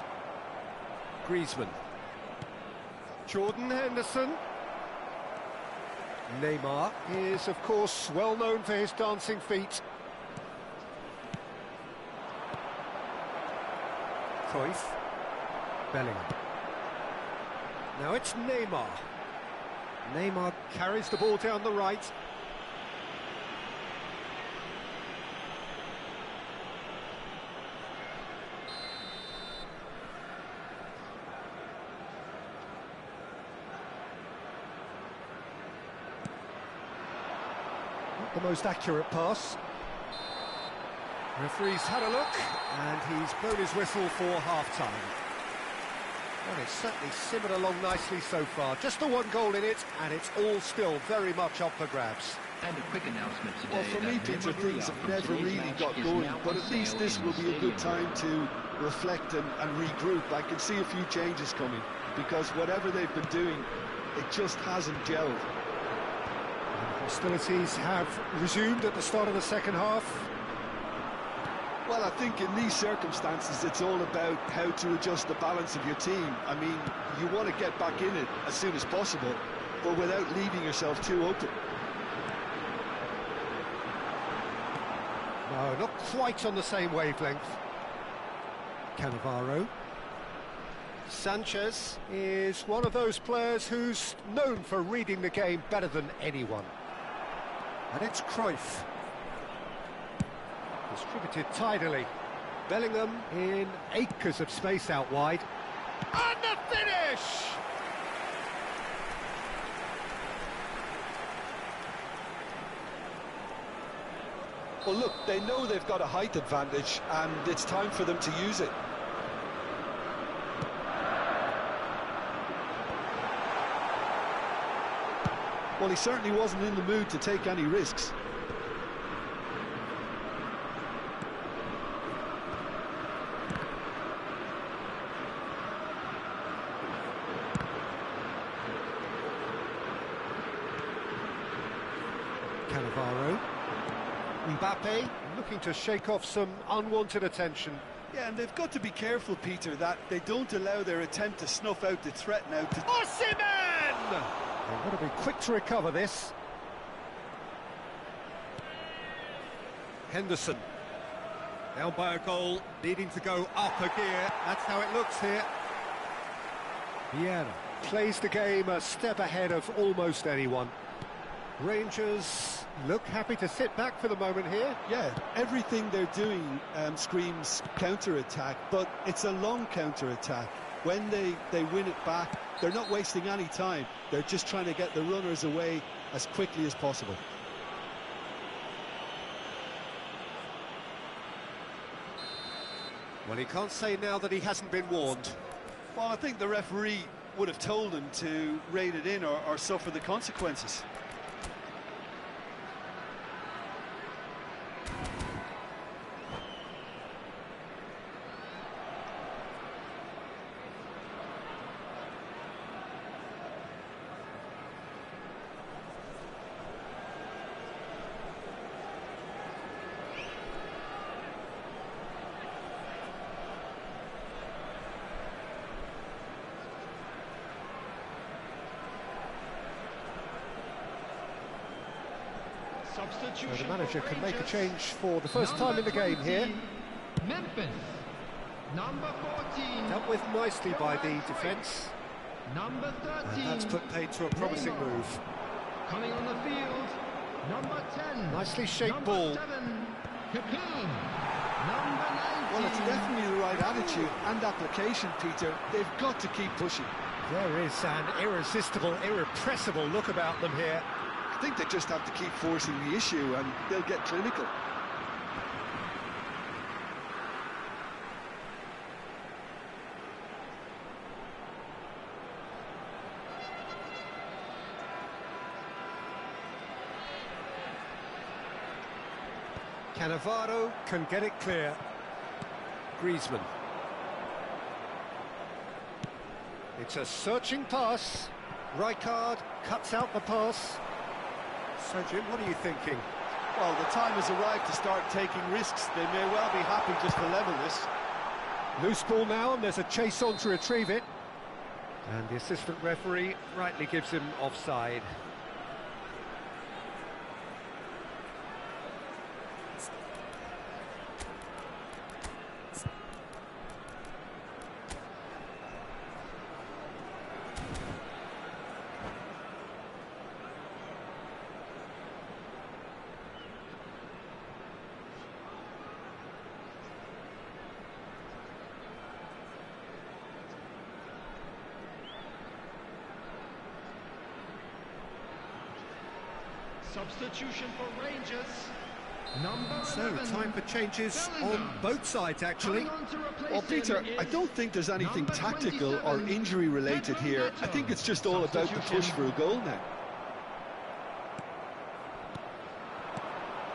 Griezmann. Jordan Henderson. Neymar is, of course, well known for his dancing feet. Cruyff. Bellingham. Now it's Neymar. Neymar carries the ball down the right. Not the most accurate pass. Referee's had a look, and he's blown his whistle for half-time. Well, it's certainly simmered along nicely so far. Just the one goal in it, and it's all still very much up for grabs. And a quick announcement today. Well, for me, Peter, things have never really got going, but at least this will be a good time to reflect and regroup. I can see a few changes coming, because whatever they've been doing, it just hasn't gelled. Hostilities have resumed at the start of the second half. Well, I think in these circumstances, it's all about how to adjust the balance of your team. I mean, you want to get back in it as soon as possible, but without leaving yourself too open. No, not quite on the same wavelength. Cannavaro. Sanchez is one of those players who's known for reading the game better than anyone. And it's Cruyff. Distributed tidily. Bellingham in acres of space out wide. And the finish! Well, look, they know they've got a height advantage, and it's time for them to use it. Well, he certainly wasn't in the mood to take any risks. Cannavaro. Mbappe looking to shake off some unwanted attention. Yeah, and they've got to be careful, Peter, that they don't allow their attempt to snuff out the threat now to... Osimhen! They've got to be quick to recover this. Henderson. Down by a goal, needing to go up a gear. That's how it looks here. Vieira plays the game a step ahead of almost anyone. Rangers look happy to sit back for the moment here. Yeah, everything they're doing screams counter-attack, but it's a long counter-attack. When they win it back, they're not wasting any time. They're just trying to get the runners away as quickly as possible. Well, he can't say now that he hasn't been warned. Well, I think the referee would have told him to rein it in or suffer the consequences. So the manager can make a change for the first time in the game here. Memphis, number 14. Dealt with nicely by the defence. Number 13. And that's put paid to a promising Neymar. move. Coming on the field, number 10. Nicely shaped number ball. 7, Cocoon. Number 19. Well, it's definitely the right attitude and application, Peter. They've got to keep pushing. There is an irresistible, irrepressible look about them here. I think they just have to keep forcing the issue and they'll get clinical. Cannavaro can get it clear. Griezmann. It's a searching pass. Rijkaard cuts out the pass. So, Jim, what are you thinking? Well, the time has arrived to start taking risks. They may well be happy just to level this. Loose ball now, and there's a chase on to retrieve it. And the assistant referee rightly gives him offside. Substitution for Rangers. Number So, 11. time for changes Bellingham. on both sides, actually. Coming on to replace Well, Peter, him I is don't think there's anything number tactical or 27, injury-related here. I think it's just all about the push for a goal now.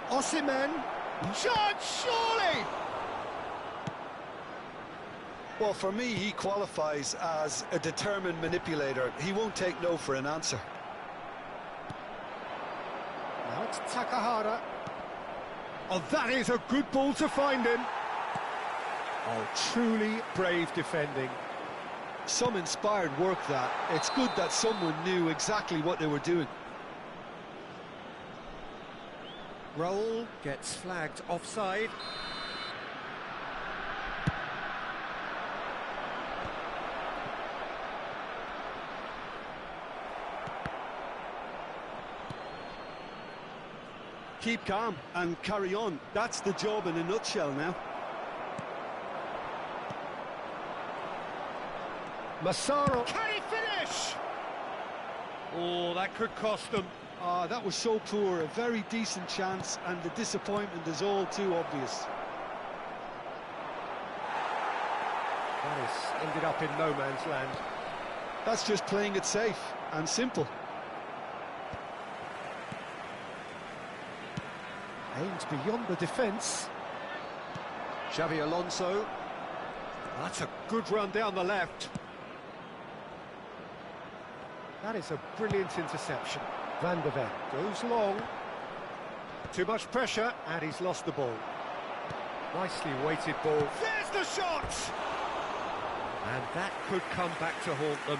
Osimhen. Chance, surely! Well, for me, he qualifies as a determined manipulator. He won't take no for an answer. Now it's Takahara. Oh, that is a good ball to find him. Oh, truly brave defending. Some inspired work that. It's good that someone knew exactly what they were doing. Roll gets flagged offside. Keep calm and carry on. That's the job in a nutshell now. Massaro, can he finish? Oh, that could cost them. That was so poor, a very decent chance, and the disappointment is all too obvious. That has ended up in no man's land. That's just playing it safe and simple. Aimed beyond the defence. Xavi Alonso. That's a good run down the left. That is a brilliant interception. Van der Ven goes long. Too much pressure, and he's lost the ball. Nicely weighted ball. There's the shot! And that could come back to haunt them.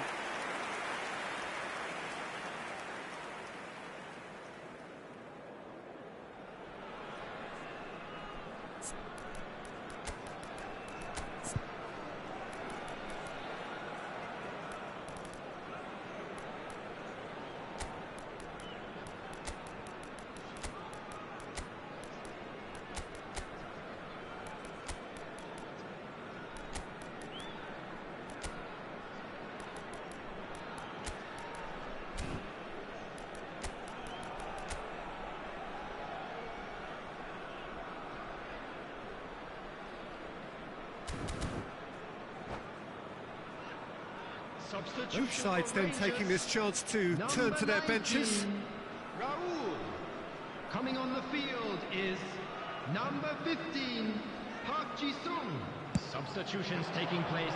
Both sides then taking this chance to turn to their benches. Raul. Coming on the field is number 15, Park Ji-sung. Substitutions taking place.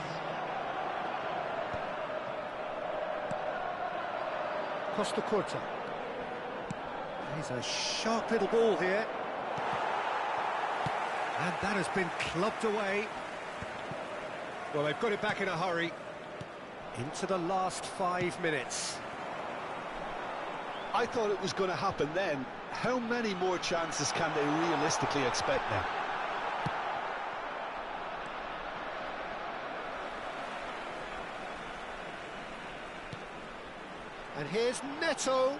Costa Curta. He's a sharp little ball here. And that has been clubbed away. Well, they've got it back in a hurry. Into the last 5 minutes. I thought it was going to happen then. How many more chances can they realistically expect now? And here's Neto.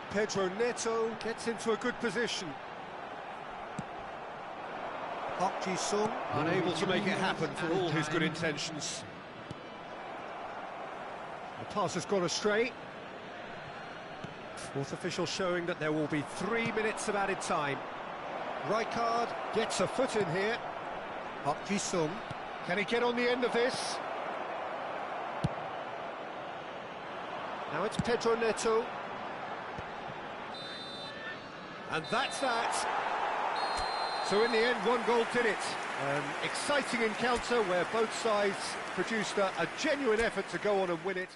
Pedro Neto gets into a good position. Park Ji-sung unable to make it happen for all his good intentions. The pass has gone astray. Fourth official showing that there will be 3 minutes of added time. Rijkaard gets a foot in here. Park Ji-sung. Can he get on the end of this? Now it's Pedro Neto. And that's that. So in the end, 1 goal did it. An exciting encounter where both sides produced a genuine effort to go on and win it.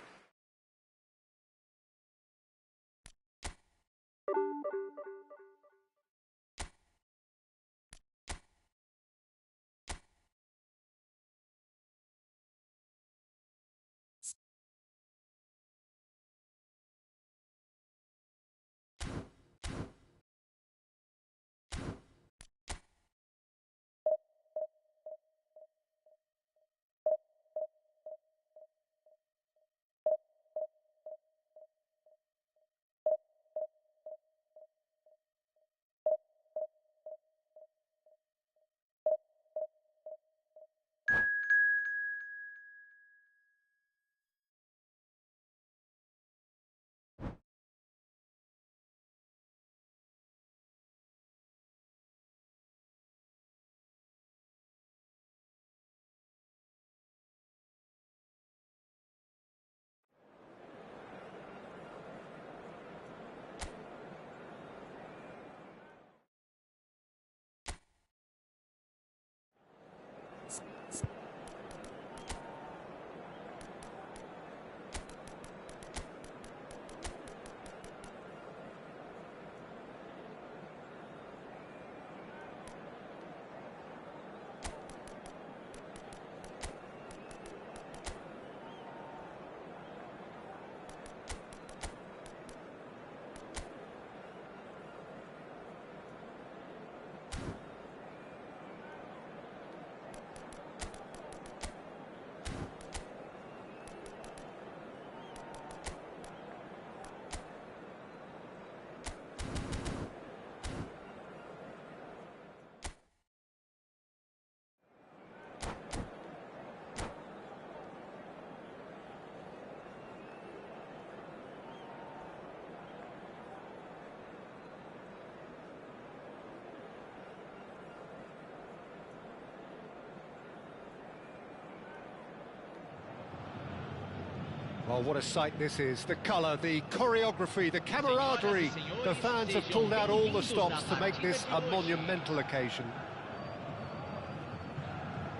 Well, what a sight this is. The colour, the choreography, the camaraderie. The fans have pulled out all the stops to make this a monumental occasion.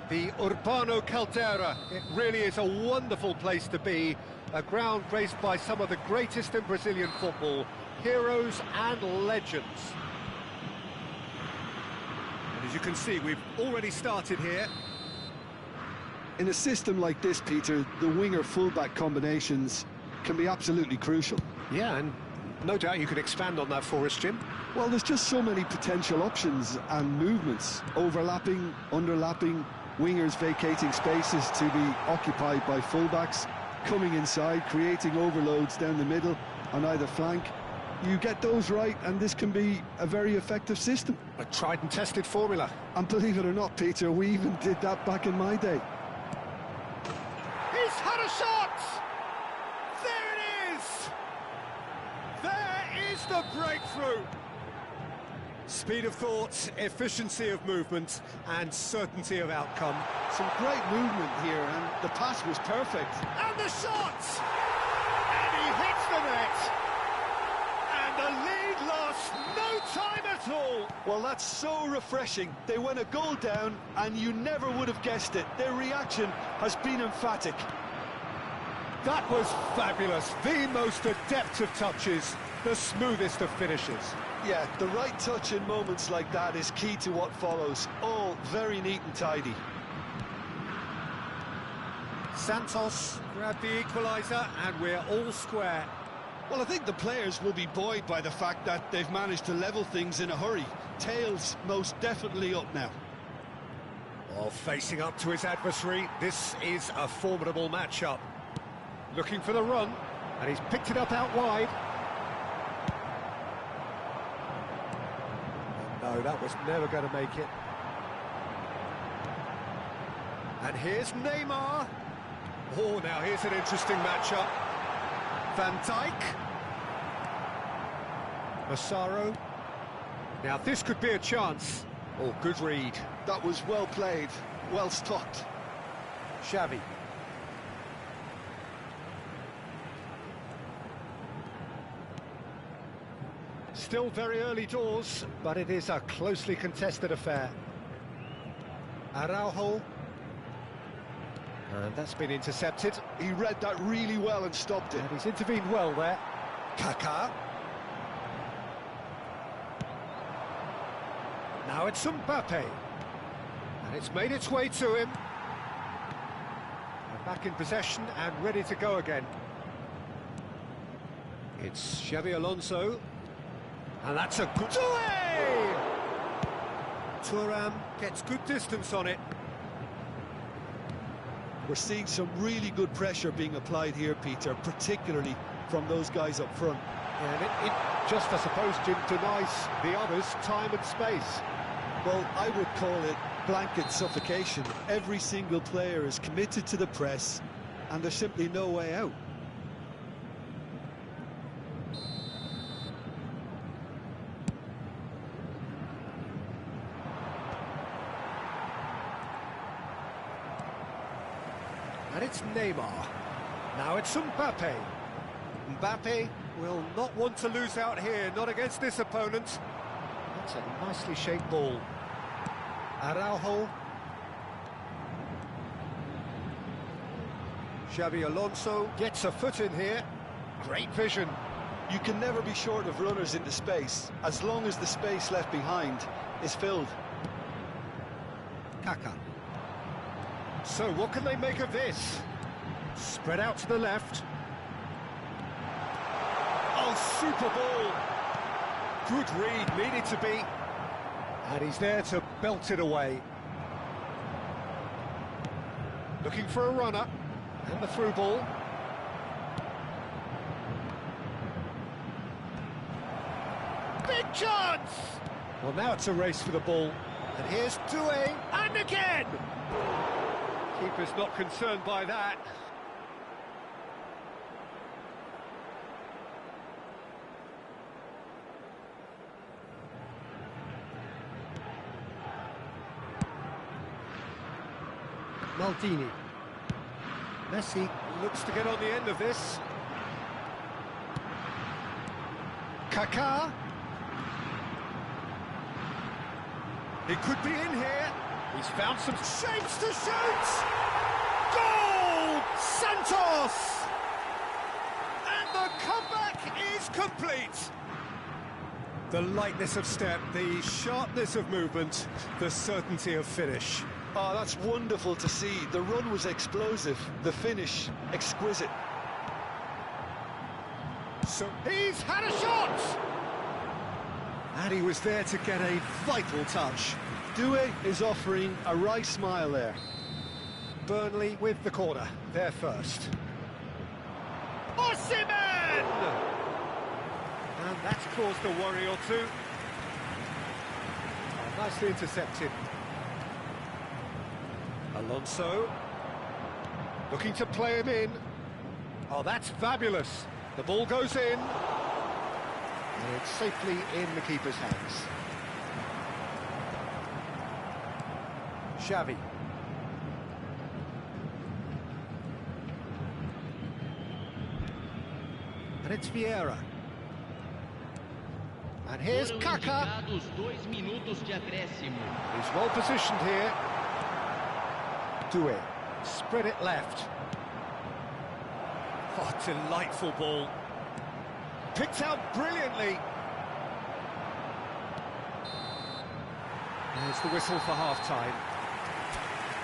The Urbano Caldera, it really is a wonderful place to be. A ground graced by some of the greatest in Brazilian football, heroes and legends. And as you can see, we've already started here. In a system like this, Peter, the winger-fullback combinations can be absolutely crucial. Yeah, and no doubt you could expand on that for us, Jim. Well, there's just so many potential options and movements, overlapping, underlapping, wingers vacating spaces to be occupied by fullbacks, coming inside, creating overloads down the middle on either flank. You get those right, and this can be a very effective system. A tried and tested formula. And believe it or not, Peter, we even did that back in my day. He's had a shot! There it is! There is the breakthrough! Speed of thought, efficiency of movement, and certainty of outcome. Some great movement here, and the pass was perfect. And the shot! And he hits the net! And the lead lost no time at all! Well, that's so refreshing. They went a goal down, and you never would have guessed it. Their reaction has been emphatic. That was fabulous. The most adept of touches, the smoothest of finishes. Yeah, the right touch in moments like that is key to what follows. All very neat and tidy. Santos grabbed the equaliser, and we're all square. Well, I think the players will be buoyed by the fact that they've managed to level things in a hurry. Tails most definitely up now. Well, facing up to his adversary, this is a formidable matchup. Looking for the run, and he's picked it up out wide. No, that was never going to make it. And here's Neymar. Oh, now here's an interesting matchup. Van Dijk. Massaro. Now this could be a chance. Oh, good read. That was well played, well stopped. Xavi. Still very early doors, but it is a closely contested affair. Araujo. And that's been intercepted. He read that really well and stopped it. And he's intervened well there. Kaká. Now it's Mbappe. And it's made its way to him. And back in possession and ready to go again. It's Xabi Alonso. And that's a good... Thuram gets good distance on it. We're seeing some really good pressure being applied here, Peter, particularly from those guys up front. And it just, I suppose, Jim, denies the others time and space. Well, I would call it blanket suffocation. Every single player is committed to the press, and there's simply no way out. And it's Neymar. Now it's Mbappe. Mbappe will not want to lose out here, not against this opponent. That's a nicely shaped ball. Araujo. Xabi Alonso gets a foot in here. Great vision. You can never be short of runners into space, as long as the space left behind is filled. Kaká. So what can they make of this? Spread out to the left. Oh, super ball. Good read, needed to be. And he's there to belt it away. Looking for a runner. And the through ball. Big chance! Well, now it's a race for the ball. And here's Doué, and again! Keeper's not concerned by that. Maldini. Messi looks to get on the end of this. Kaká. He could be in here. He's found some shapes to shoot! Goal! Santos! And the comeback is complete. The lightness of step, the sharpness of movement, the certainty of finish. Oh, that's wonderful to see. The run was explosive, the finish exquisite. So he's had a shot! And he was there to get a vital touch. Due is offering a right smile there. Burnley with the corner, they're first. Osimhen! And that's caused a worry or two. Oh, nicely intercepted. Alonso. Looking to play him in. Oh, that's fabulous. The ball goes in. And it's safely in the keeper's hands. Xavi. And it's Vieira. And here's Kaká. He's well positioned here. Due. Spread it left. Oh, delightful ball. Picked out brilliantly. There's the whistle for half-time.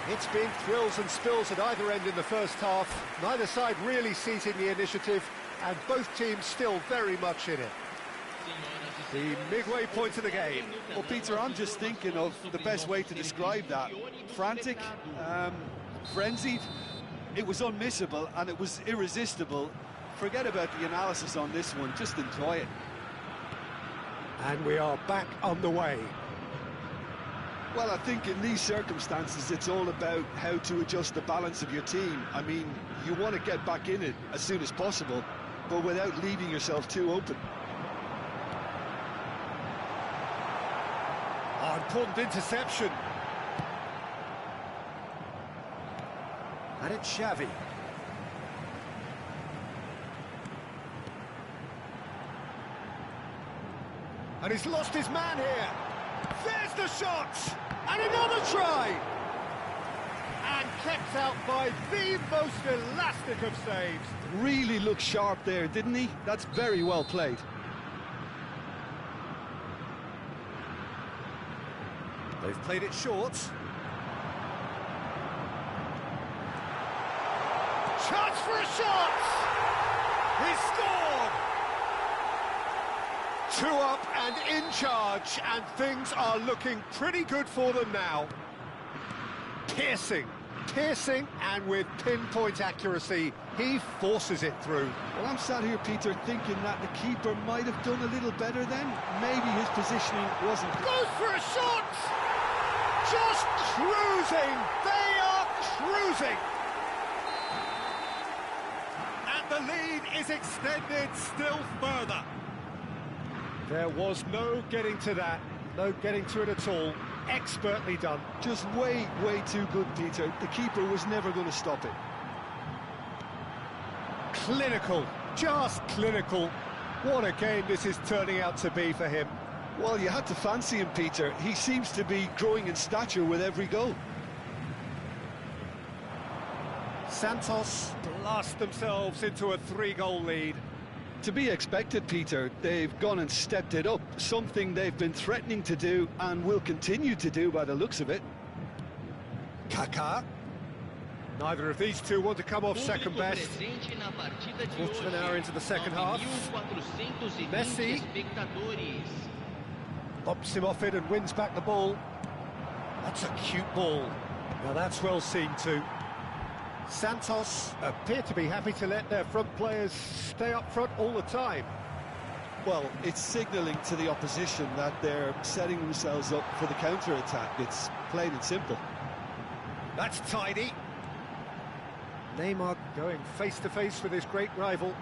It's been thrills and spills at either end in the first half. Neither side really seizing the initiative, and both teams still very much in it. The midway point of the game. Well, Peter, I'm just thinking of the best way to describe that. Frantic, frenzied. It was unmissable and it was irresistible. Forget about the analysis on this one, just enjoy it. And we are back on the way. Well, I think in these circumstances, it's all about how to adjust the balance of your team. I mean, you want to get back in it as soon as possible, but without leaving yourself too open. Oh, important interception. And it's Xavi. And he's lost his man here. There's the shot! And another try! And kept out by the most elastic of saves. Really looked sharp there, didn't he? That's very well played. They've played it short. Chance for a shot! He scored! 2 up and in charge, and things are looking pretty good for them now. Piercing, and with pinpoint accuracy, he forces it through. Well, I'm sat here, Peter, thinking that the keeper might have done a little better then. Maybe his positioning wasn't... Goes for a shot! Just cruising! They are cruising! And the lead is extended still further. There was no getting to that, no getting to it at all. Expertly done. Just way too good, Peter. The keeper was never going to stop it. Clinical, just clinical. What a game this is turning out to be for him. Well, you had to fancy him, Peter. He seems to be growing in stature with every goal. Santos blast themselves into a 3-goal lead. To be expected, Peter. They've gone and stepped it up, something they've been threatening to do and will continue to do by the looks of it. Kaká. Neither of these two want to come off second best. Quarter of an hour into the second half. Messi bops him off it and wins back the ball. That's a cute ball. Now that's well seen too. Santos appear to be happy to let their front players stay up front all the time. Well, it's signalling to the opposition that they're setting themselves up for the counter-attack. It's plain and simple. That's tidy. Neymar going face-to-face with his great rival.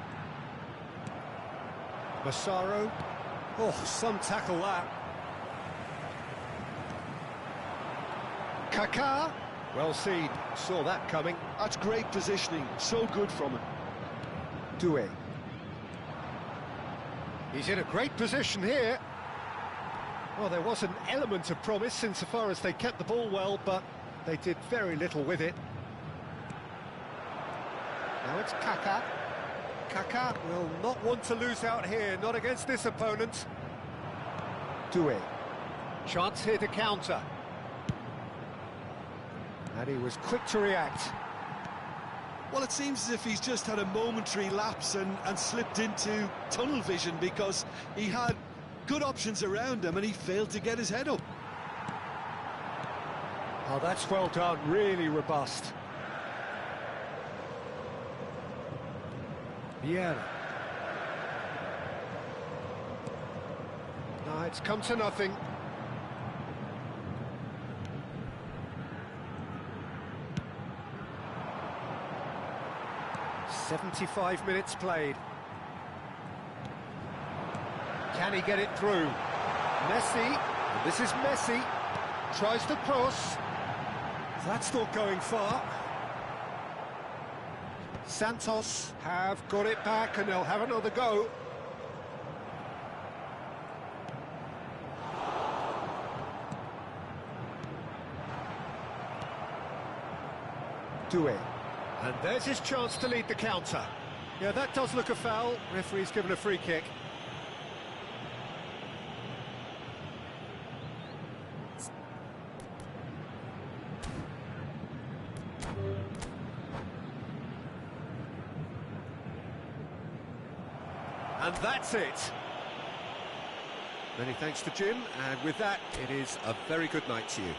Massaro. Oh, some tackle that. Kaká. Well seen, saw that coming. That's great positioning, so good from him. Doué. He's in a great position here. Well, there was an element of promise insofar as they kept the ball well, but they did very little with it. Now it's Kaká. Kaká will not want to lose out here, not against this opponent. Doué. Chance here to counter. And he was quick to react. Well, it seems as if he's just had a momentary lapse and slipped into tunnel vision, because he had good options around him and he failed to get his head up. Oh, that's well done, really robust. Vieira. No, it's come to nothing. "75 minutes played. Can he get it through? Messi, and this is Messi, tries to cross. That's not going far. Santos have got it back and they'll have another go. Doué. And there's his chance to lead the counter. Yeah, that does look a foul. Referee's given a free kick. And that's it. Many thanks to Jim, and with that, it is a very good night to you.